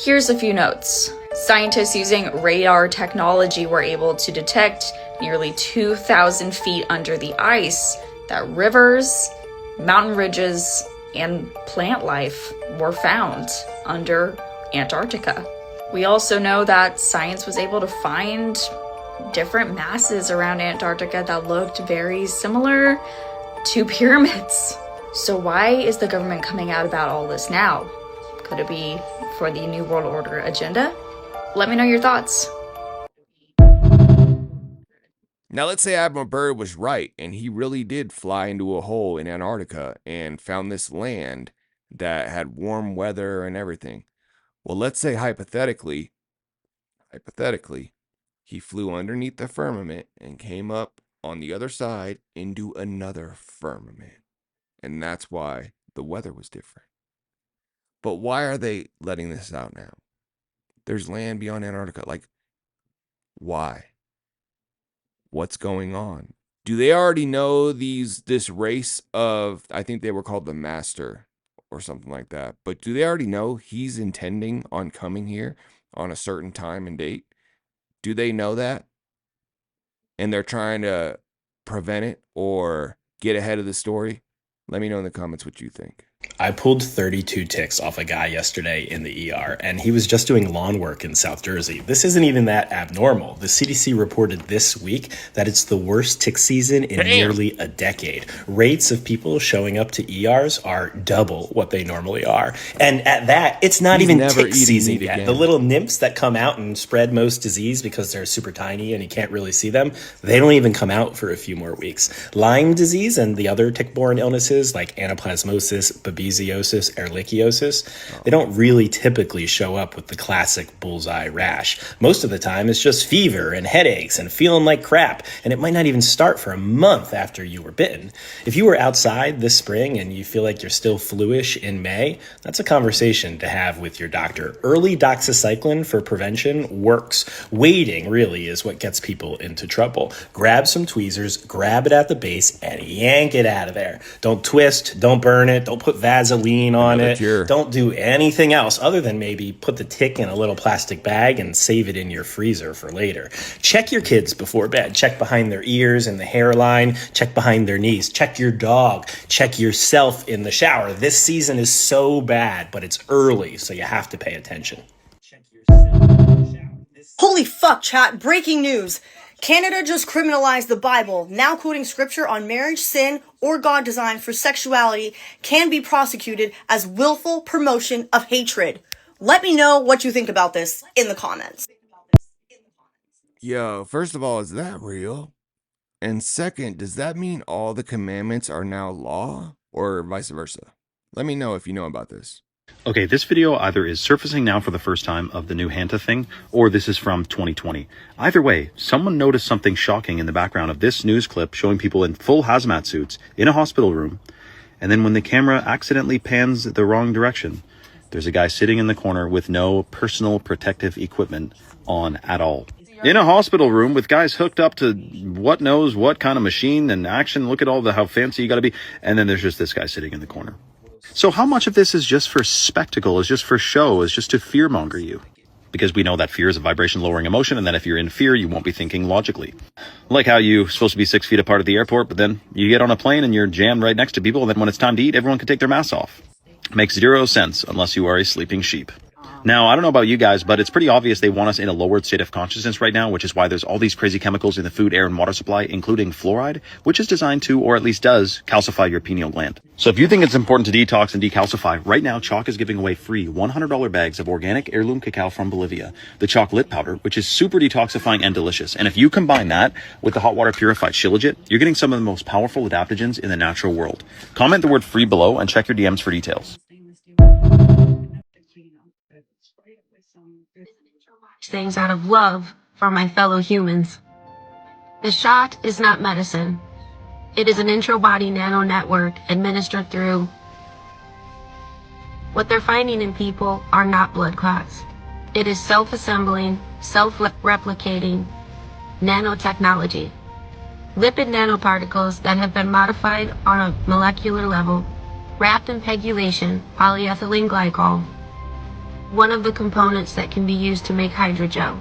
here's a few notes. Scientists using radar technology were able to detect nearly 2,000 feet under the ice that rivers, mountain ridges, and plant life were found under Antarctica. We also know that science was able to find different masses around Antarctica that looked very similar to pyramids. So why is the government coming out about all this now? Could it be for the New World Order agenda? Let me know your thoughts. Now, let's say Admiral Byrd was right, and he really did fly into a hole in Antarctica and found this land that had warm weather and everything. Well, let's say hypothetically, he flew underneath the firmament and came up on the other side into another firmament. And that's why the weather was different. But why are they letting this out now? There's land beyond Antarctica. Like, why? What's going on? Do they already know this race of, I think they were called the Master or something like that, but do they already know he's intending on coming here on a certain time and date? Do they know that? And they're trying to prevent it or get ahead of the story? Let me know in the comments what you think. I pulled 32 ticks off a guy yesterday in the ER, and he was just doing lawn work in South Jersey. This isn't even that abnormal. The CDC reported this week that it's the worst tick season in nearly a decade. Rates of people showing up to ERs are double what they normally are. And at that, it's not even tick season yet. Again. The little nymphs that come out and spread most disease because they're super tiny and you can't really see them, they don't even come out for a few more weeks. Lyme disease and the other tick-borne illnesses like anaplasmosis, babesiosis, ehrlichiosis, they don't really typically show up with the classic bullseye rash. Most of the time, it's just fever and headaches and feeling like crap, and it might not even start for a month after you were bitten. If you were outside this spring and you feel like you're still fluish in May, that's a conversation to have with your doctor. Early doxycycline for prevention works. Waiting really is what gets people into trouble. Grab some tweezers, grab it at the base, and yank it out of there. Don't twist, don't burn it, don't put Vaseline on it. Don't do anything else other than maybe put the tick in a little plastic bag and save it in your freezer for later. Check your kids before bed. Check behind their ears and the hairline. Check behind their knees. Check your dog. Check yourself in the shower. This season is so bad, but it's early, so you have to pay attention. Holy fuck, chat. Breaking news. Canada just criminalized the Bible, now quoting scripture on marriage, sin, or God design for sexuality can be prosecuted as willful promotion of hatred. Let me know what you think about this in the comments. Yo, first of all, is that real? And second, does that mean all the commandments are now law or vice versa? Let me know if you know about this. Okay, this video either is surfacing now for the first time of the new HANTA thing, or this is from 2020. Either way, someone noticed something shocking in the background of this news clip showing people in full hazmat suits in a hospital room, and then when the camera accidentally pans the wrong direction, there's a guy sitting in the corner with no personal protective equipment on at all. In a hospital room with guys hooked up to what knows what kind of machine and action, look at all how fancy you gotta be, and then there's just this guy sitting in the corner. So how much of this is just for spectacle, is just for show, is just to fearmonger you? Because we know that fear is a vibration-lowering emotion, and that if you're in fear, you won't be thinking logically. Like how you're supposed to be 6 feet apart at the airport, but then you get on a plane and you're jammed right next to people, and then when it's time to eat, everyone can take their masks off. Makes zero sense unless you are a sleeping sheep. Now, I don't know about you guys, but it's pretty obvious they want us in a lowered state of consciousness right now, which is why there's all these crazy chemicals in the food, air, and water supply, including fluoride, which is designed to, or at least does, calcify your pineal gland. So if you think it's important to detox and decalcify, right now Chalk is giving away free $100 bags of organic heirloom cacao from Bolivia, the chocolate powder, which is super detoxifying and delicious. And if you combine that with the hot water purified Shilajit, you're getting some of the most powerful adaptogens in the natural world. Comment the word free below and check your DMs for details. Things out of love for my fellow humans. The shot is not medicine. It is an intra-body nano network administered through. What they're finding in people are not blood clots. It is self-assembling, self-replicating nanotechnology. Lipid nanoparticles that have been modified on a molecular level, wrapped in pegylation, polyethylene glycol, one of the components that can be used to make hydrogel.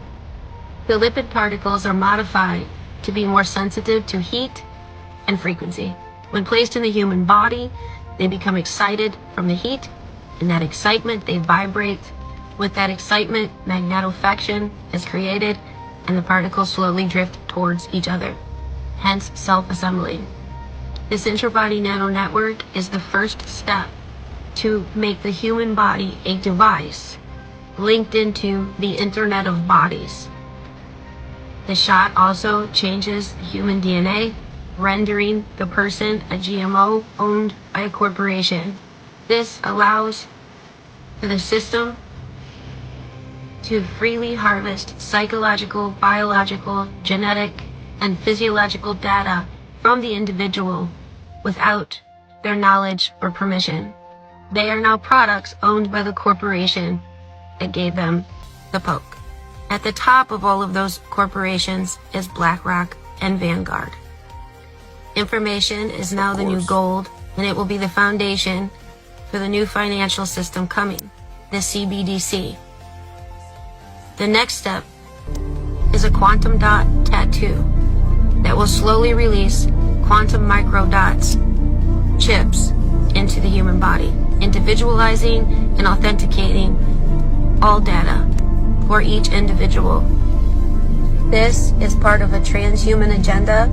The lipid particles are modified to be more sensitive to heat and frequency. When placed in the human body, they become excited from the heat. In that excitement, they vibrate. With that excitement, magnetofaction is created, and the particles slowly drift towards each other, hence self-assembly. This intra-body nano network is the first step to make the human body a device linked into the Internet of Bodies. The shot also changes human DNA, rendering the person a GMO owned by a corporation. This allows for the system to freely harvest psychological, biological, genetic, and physiological data from the individual without their knowledge or permission. They are now products owned by the corporation that gave them the poke. At the top of all of those corporations is BlackRock and Vanguard. Information is now the new gold, and it will be the foundation for the new financial system coming, the CBDC. The next step is a quantum dot tattoo that will slowly release quantum microdots, chips, into the human body, individualizing and authenticating all data for each individual. This is part of a transhuman agenda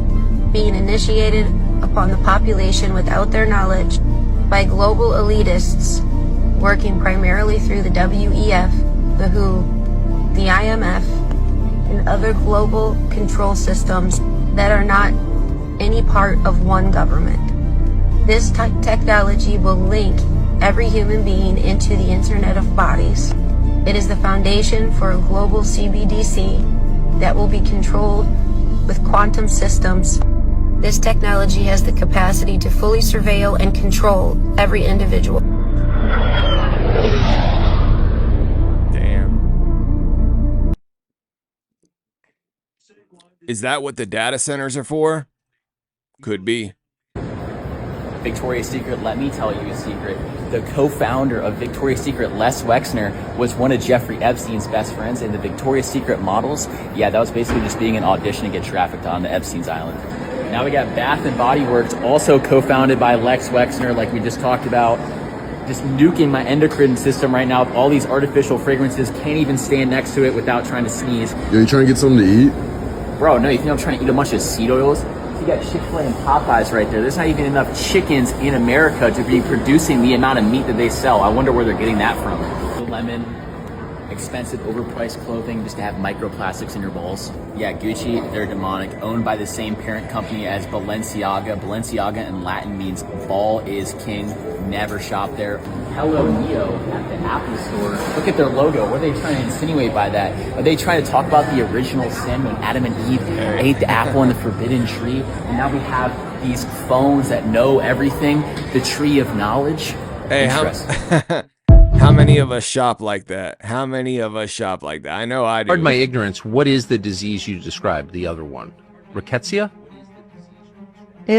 being initiated upon the population without their knowledge by global elitists working primarily through the WEF, the WHO, the IMF, and other global control systems that are not any part of one government. This technology will link every human being into the Internet of Bodies. It is the foundation for a global CBDC that will be controlled with quantum systems. This technology has the capacity to fully surveil and control every individual. Damn. Is that what the data centers are for? Could be. Victoria's Secret, let me tell you a secret. The co-founder of Victoria's Secret, Les Wexner, was one of Jeffrey Epstein's best friends, and the Victoria's Secret models, yeah, that was basically just being an audition to get trafficked on the Epstein's Island. Now we got Bath and Body Works, also co-founded by Lex Wexner, like we just talked about. Just nuking my endocrine system right now with all these artificial fragrances. Can't even stand next to it without trying to sneeze. Yo, you trying to get something to eat? Bro, no, you think I'm trying to eat a bunch of seed oils? You got Chick-fil-A and Popeyes right there. There's not even enough chickens in America to be producing the amount of meat that they sell. I wonder where they're getting that from. Lemon, expensive, overpriced clothing just to have microplastics in your balls. Yeah, Gucci, they're demonic. Owned by the same parent company as Balenciaga. Balenciaga in Latin means ball is king. Never shop there. Hello Neo at the Apple Store. Look at their logo. What are they trying to insinuate by that? Are they trying to talk about the original sin when Adam and Eve ate the apple and the forbidden tree? And now we have these phones that know everything. The tree of knowledge. Hey, how many of us shop like that? How many of us shop like that? I know I do. Pardon my ignorance. What is the disease you described? The other one, rickettsia?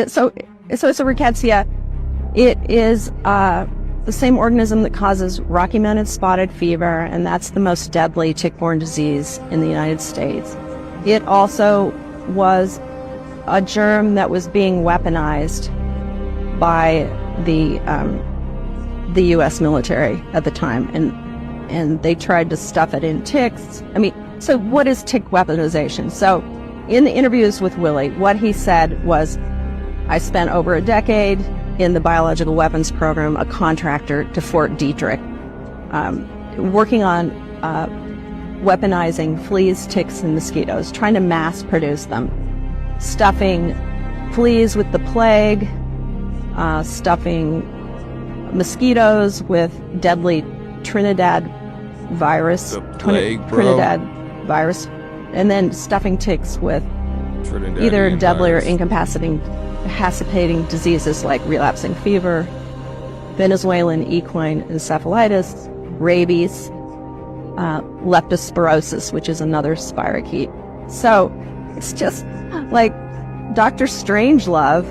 So it's a rickettsia. It is the same organism that causes Rocky Mountain spotted fever, and that's the most deadly tick-borne disease in the United States. It also was a germ that was being weaponized by the U.S. military at the time, and they tried to stuff it in ticks. I mean, so what is tick weaponization? So in the interviews with Willie, what he said was, I spent over a decade in the biological weapons program, a contractor to Fort Detrick, working on weaponizing fleas, ticks, and mosquitoes, trying to mass produce them, stuffing fleas with the plague, stuffing mosquitoes with deadly Trinidad virus, Trinidad virus, and then stuffing ticks with either deadly or incapacitating incapacitating diseases like relapsing fever, Venezuelan equine encephalitis, rabies, leptospirosis, which is another spirochete. So it's just like Dr. Strangelove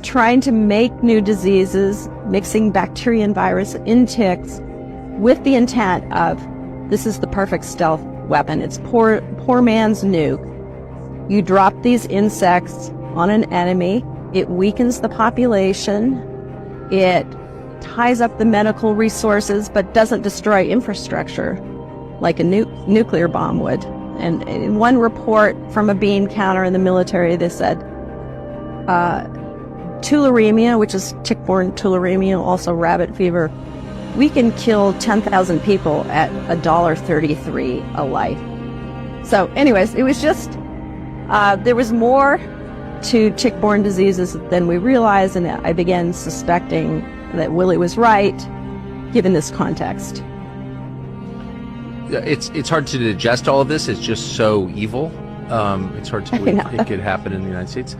trying to make new diseases, mixing bacteria and virus in ticks with the intent of this is the perfect stealth weapon. It's poor man's nuke. You drop these insects on an enemy, it weakens the population, it ties up the medical resources, but doesn't destroy infrastructure like a nuclear bomb would. And in one report from a bean counter in the military, they said tularemia, which is tick-borne tularemia, also rabbit fever, we can kill 10,000 people at $1.33 a life. So anyways, it was just, there was more to tick-borne diseases than we realized, and I began suspecting that Willie was right, given this context. It's hard to digest all of this. It's just so evil. It's hard to believe it could happen in the United States.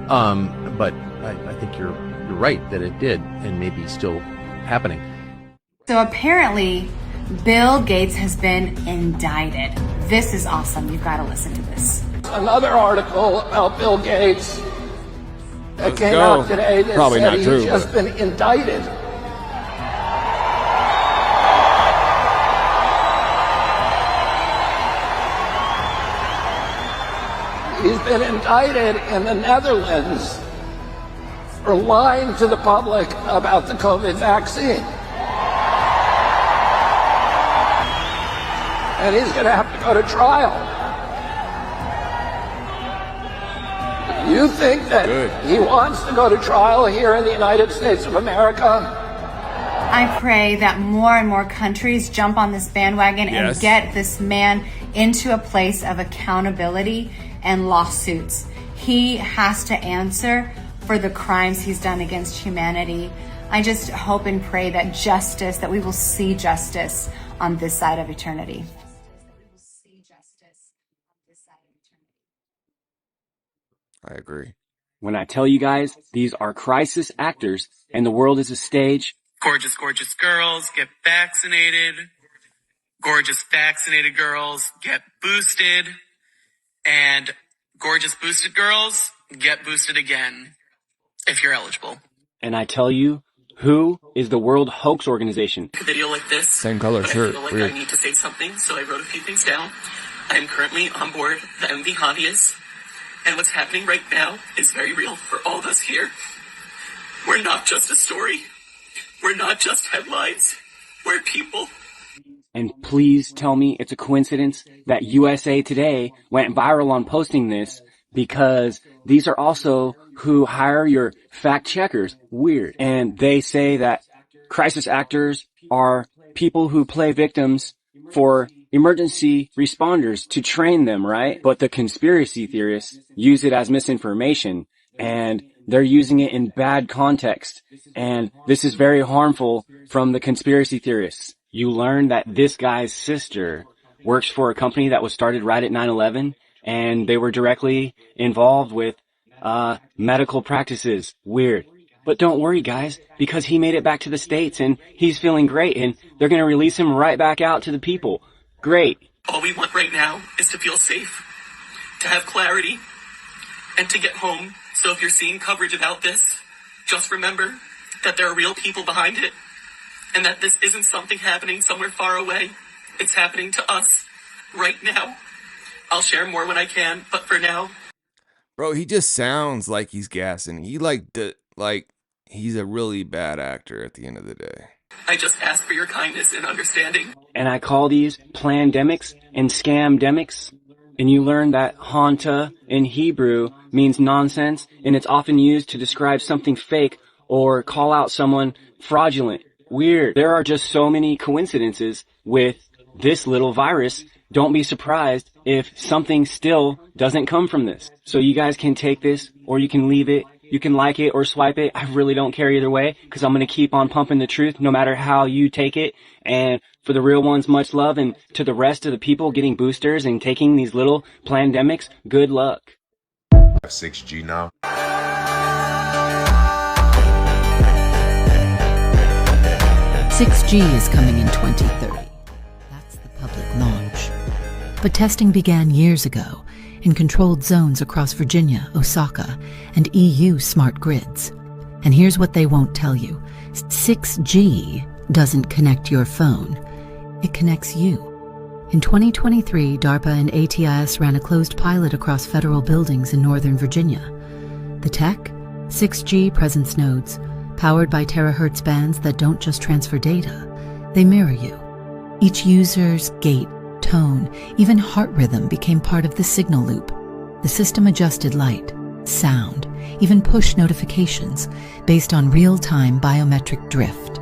But I think you're right that it did, and maybe still happening. So apparently, Bill Gates has been indicted. This is awesome. You've got to listen to this. Another article about Bill Gates that Let's came go. out today that Probably said not he's true, just been indicted. He's been indicted in the Netherlands for lying to the public about the COVID vaccine. And he's going to have to go to trial. You think that he wants to go to trial here in the United States of America? I pray that more and more countries jump on this bandwagon and get this man into a place of accountability and lawsuits. He has to answer for the crimes he's done against humanity. I just hope and pray that justice, that we will see justice on this side of eternity. I agree. When I tell you guys, these are crisis actors and the world is a stage. Gorgeous, gorgeous girls get vaccinated. Gorgeous vaccinated girls get boosted. And gorgeous boosted girls get boosted again if you're eligible. And I tell you, who is the World Hoax Organization? A video like this. Same color but shirt. I feel like Weird. I need to say something, so I wrote a few things down. I am currently on board the MV Hobbyist. And what's happening right now is very real for all of us here. We're not just a story. We're not just headlines. We're people. And please tell me it's a coincidence that USA Today went viral on posting this, because these are also who hire your fact checkers. Weird. And they say that crisis actors are people who play victims for emergency responders to train them, right? But the conspiracy theorists use it as misinformation, and they're using it in bad context. And this is very harmful from the conspiracy theorists. You learn that this guy's sister works for a company that was started right at 9/11, and they were directly involved with medical practices. Weird. But don't worry, guys, because he made it back to the States and he's feeling great, and they're going to release him right back out to the people. Great. All we want right now is to feel safe, to have clarity, and to get home. So if you're seeing coverage about this, just remember that there are real people behind it, and that this isn't something happening somewhere far away. It's happening to us right now. I'll share more when I can, but for now. Bro, he just sounds like he's gassing. He he's a really bad actor at the end of the day. I just ask for your kindness and understanding. And I call these plandemics and scamdemics. And you learn that HANTA in Hebrew means nonsense, and it's often used to describe something fake or call out someone fraudulent. Weird. There are just so many coincidences with this little virus. Don't be surprised if something still doesn't come from this. So you guys can take this, or you can leave it. You can like it or swipe it. I really don't care either way, because I'm going to keep on pumping the truth no matter how you take it. And for the real ones, much love. And to the rest of the people getting boosters and taking these little plandemics, good luck. 6G now. 6G is coming in 2030. That's the public launch. But testing began years ago in controlled zones across Virginia, Osaka, and EU smart grids. And here's what they won't tell you. 6G doesn't connect your phone. It connects you. In 2023, DARPA and ATIS ran a closed pilot across federal buildings in Northern Virginia. The tech? 6G presence nodes, powered by terahertz bands that don't just transfer data. They mirror you. Each user's gait, tone, even heart rhythm became part of the signal loop. The system adjusted light, sound, even push notifications based on real-time biometric drift.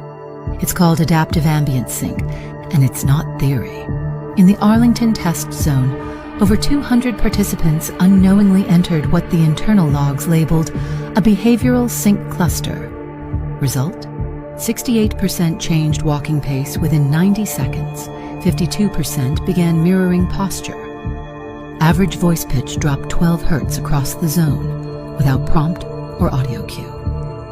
It's called adaptive ambient sync, and it's not theory. In the Arlington test zone, over 200 participants unknowingly entered what the internal logs labeled a behavioral sync cluster. Result? 68% changed walking pace within 90 seconds. 52% began mirroring posture. Average voice pitch dropped 12 hertz across the zone without prompt or audio cue.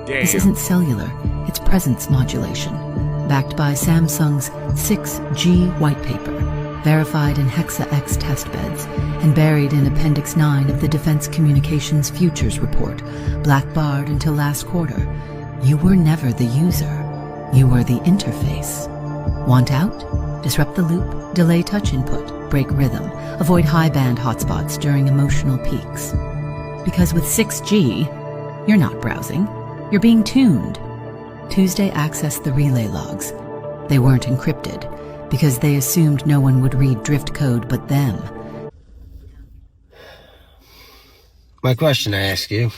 This isn't cellular, it's presence modulation, backed by Samsung's 6G white paper, verified in Hexa-X testbeds, and buried in Appendix 9 of the Defense Communications Futures Report, blackbarred until last quarter. You were never the user. You were the interface. Want out? Disrupt the loop, delay touch input, break rhythm, avoid high-band hotspots during emotional peaks. Because with 6G, you're not browsing. You're being tuned. Tuesday accessed the relay logs. They weren't encrypted because they assumed no one would read drift code but them. My question I ask you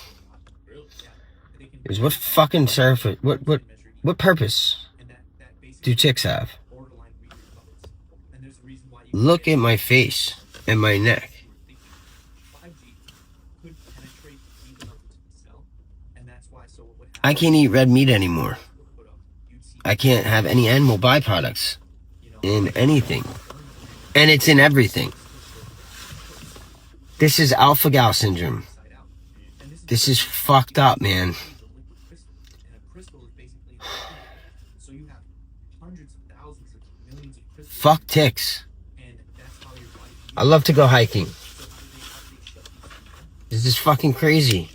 is what fucking surface, what purpose do ticks have? Look at my face and my neck. I can't eat red meat anymore. I can't have any animal byproducts in anything. And it's in everything. This is alpha-gal syndrome. This is fucked up, man. Fuck ticks. I love to go hiking. This is fucking crazy.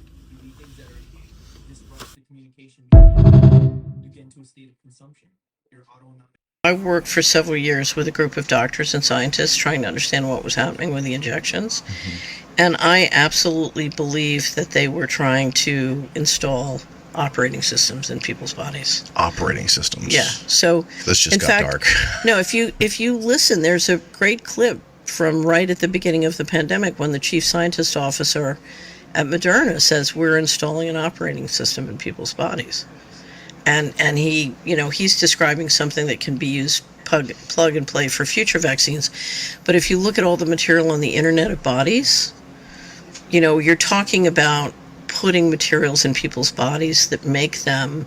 I worked for several years with a group of doctors and scientists trying to understand what was happening with the injections. And I absolutely believe that they were trying to install operating systems in people's bodies. Operating systems? Yeah. So this just got dark. No, if you listen, there's a great clip from right at the beginning of the pandemic when the chief scientist officer at Moderna says we're installing an operating system in people's bodies. And he, he's describing something that can be used plug and play for future vaccines. But if you look at all the material on the Internet of Bodies, you're talking about putting materials in people's bodies that make them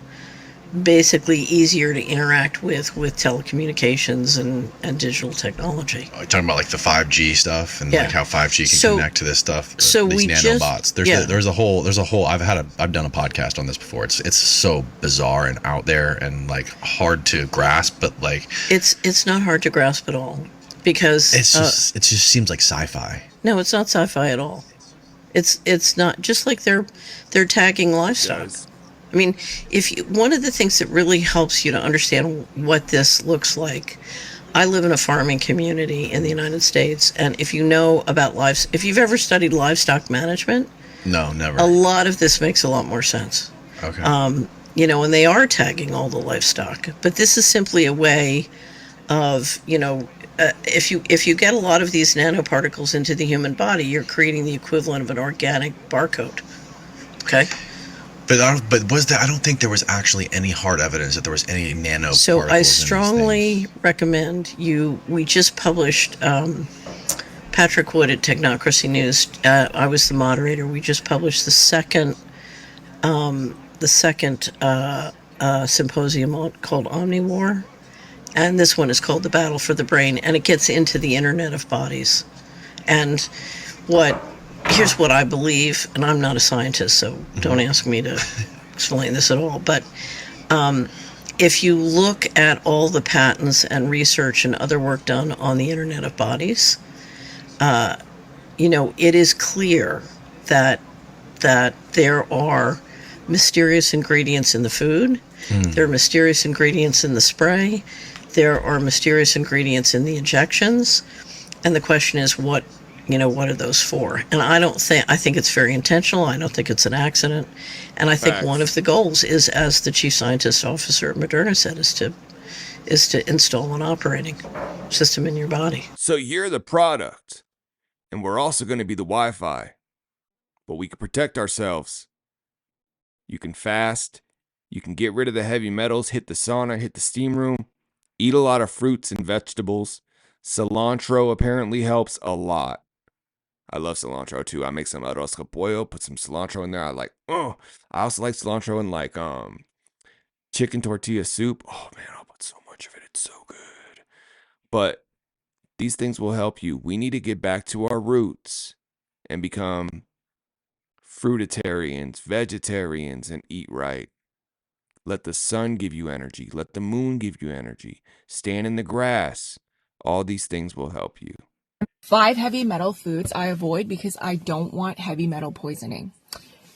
basically easier to interact with telecommunications and digital technology. You're talking about like the 5G stuff and like how 5G can connect to this stuff. So these nanobots. There's a whole. I've done a podcast on this before. It's so bizarre and out there and like hard to grasp, but like it's not hard to grasp at all because it just seems like sci-fi. No, it's not sci-fi at all. It's not, just like they're tagging livestock. Yes. I mean, one of the things that really helps you to understand what this looks like, I live in a farming community in the United States, and if you know about if you've ever studied livestock management, no, never. A lot of this makes a lot more sense. Okay. And they are tagging all the livestock, but this is simply a way of, if you get a lot of these nanoparticles into the human body, you're creating the equivalent of an organic barcode. Okay. But I don't think there was actually any hard evidence that there was any nanoparticles. So I strongly recommend you. We just published. Patrick Wood at Technocracy News. I was the moderator. We just published the second symposium called Omnivore, and this one is called The Battle for the Brain, and it gets into the Internet of Bodies, and what here's what I believe, and I'm not a scientist, so don't ask me to explain this at all, but if you look at all the patents and research and other work done on the Internet of Bodies, it is clear that there are mysterious ingredients in the food, there are mysterious ingredients in the spray, there are mysterious ingredients in the injections, and the question is what are those for? And I think it's very intentional. I don't think it's an accident. And I think one of the goals is, as the chief scientist officer at Moderna said, is to install an operating system in your body. So you're the product, and we're also going to be the Wi-Fi, but we can protect ourselves. You can fast, you can get rid of the heavy metals, hit the sauna, hit the steam room, eat a lot of fruits and vegetables. Cilantro apparently helps a lot. I love cilantro too. I make some arroz con pollo, put some cilantro in there. I also like cilantro in chicken tortilla soup. Oh man, I'll put so much of it. It's so good. But these things will help you. We need to get back to our roots and become fruitarians, vegetarians, and eat right. Let the sun give you energy. Let the moon give you energy. Stand in the grass. All these things will help you. 5 heavy metal foods I avoid because I don't want heavy metal poisoning.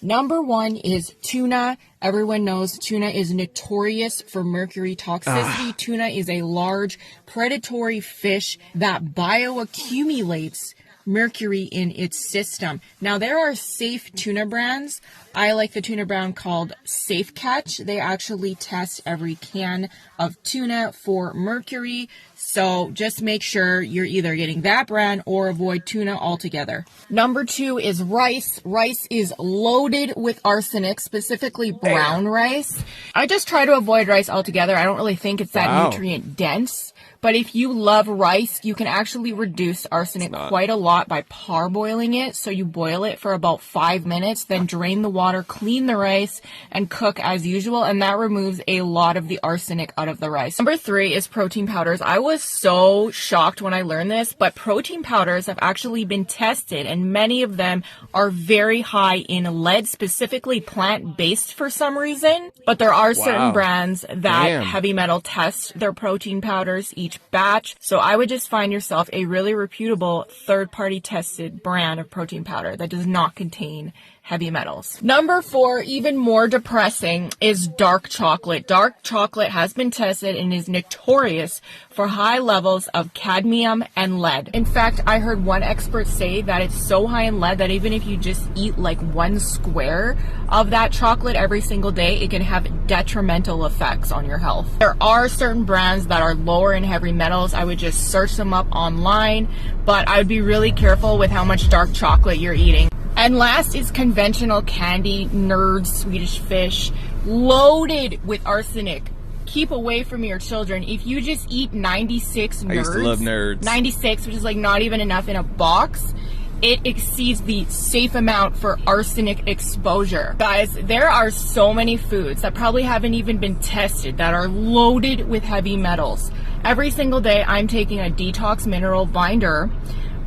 Number 1 is tuna. Everyone knows tuna is notorious for mercury toxicity. Tuna is a large predatory fish that bioaccumulates mercury in its system. Now, there are safe tuna brands. I like the tuna brand called Safe Catch. They actually test every can of tuna for mercury. So just make sure you're either getting that brand or avoid tuna altogether. Number 2 is rice. Rice is loaded with arsenic, specifically brown rice. I just try to avoid rice altogether. I don't really think it's that nutrient dense. But if you love rice, you can actually reduce arsenic quite a lot by parboiling it. So you boil it for about 5 minutes, then drain the water, clean the rice, and cook as usual. And that removes a lot of the arsenic out of the rice. Number 3 is protein powders. I was so shocked when I learned this, but protein powders have actually been tested, and many of them are very high in lead, specifically plant-based for some reason. But there are certain brands that heavy metal test their protein powders each batch. So I would just find yourself a really reputable third-party tested brand of protein powder that does not contain heavy metals. Number 4, even more depressing, is dark chocolate. Dark chocolate has been tested and is notorious for high levels of cadmium and lead. In fact, I heard one expert say that it's so high in lead that even if you just eat like 1 square of that chocolate every single day, it can have detrimental effects on your health. There are certain brands that are lower in heavy metals. I would just search them up online, but I would be really careful with how much dark chocolate you're eating. And last is conventional candy, Nerds, Swedish Fish, loaded with arsenic. Keep away from your children. If you just eat 96 Nerds, I used to love Nerds. 96, which is like not even enough in a box, it exceeds the safe amount for arsenic exposure. Guys, there are so many foods that probably haven't even been tested that are loaded with heavy metals. Every single day, I'm taking a detox mineral binder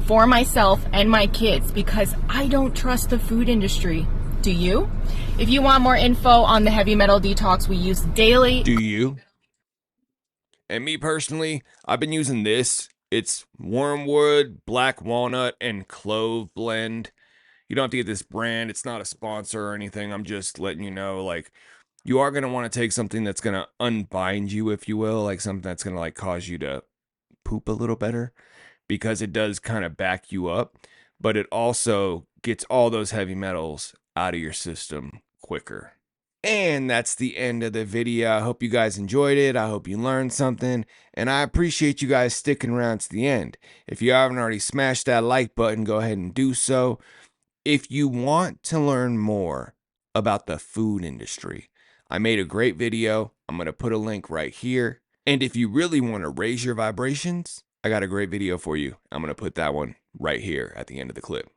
for myself and my kids because I don't trust the food industry. Do you? If you want more info on the heavy metal detox we use daily. Do you? And me personally, I've been using this. It's wormwood, black walnut, and clove blend. You don't have to get this brand. It's not a sponsor or anything. I'm just letting you know, you are going to want to take something that's going to unbind you, if you will, like something that's going to cause you to poop a little better, because it does kind of back you up, but it also gets all those heavy metals out of your system quicker. And that's the end of the video. I hope you guys enjoyed it. I hope you learned something, and I appreciate you guys sticking around to the end. If you haven't already smashed that like button, go ahead and do so. If you want to learn more about the food industry, I made a great video. I'm going to put a link right here. And if you really want to raise your vibrations, I got a great video for you. I'm going to put that one right here at the end of the clip.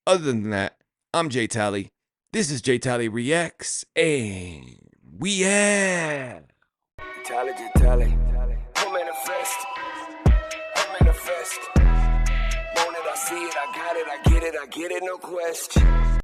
Other than that, I'm Jay Tally. This is Jay Tally Reacts, and we have Tally, I manifest. Want it, I see it, I got it, no question.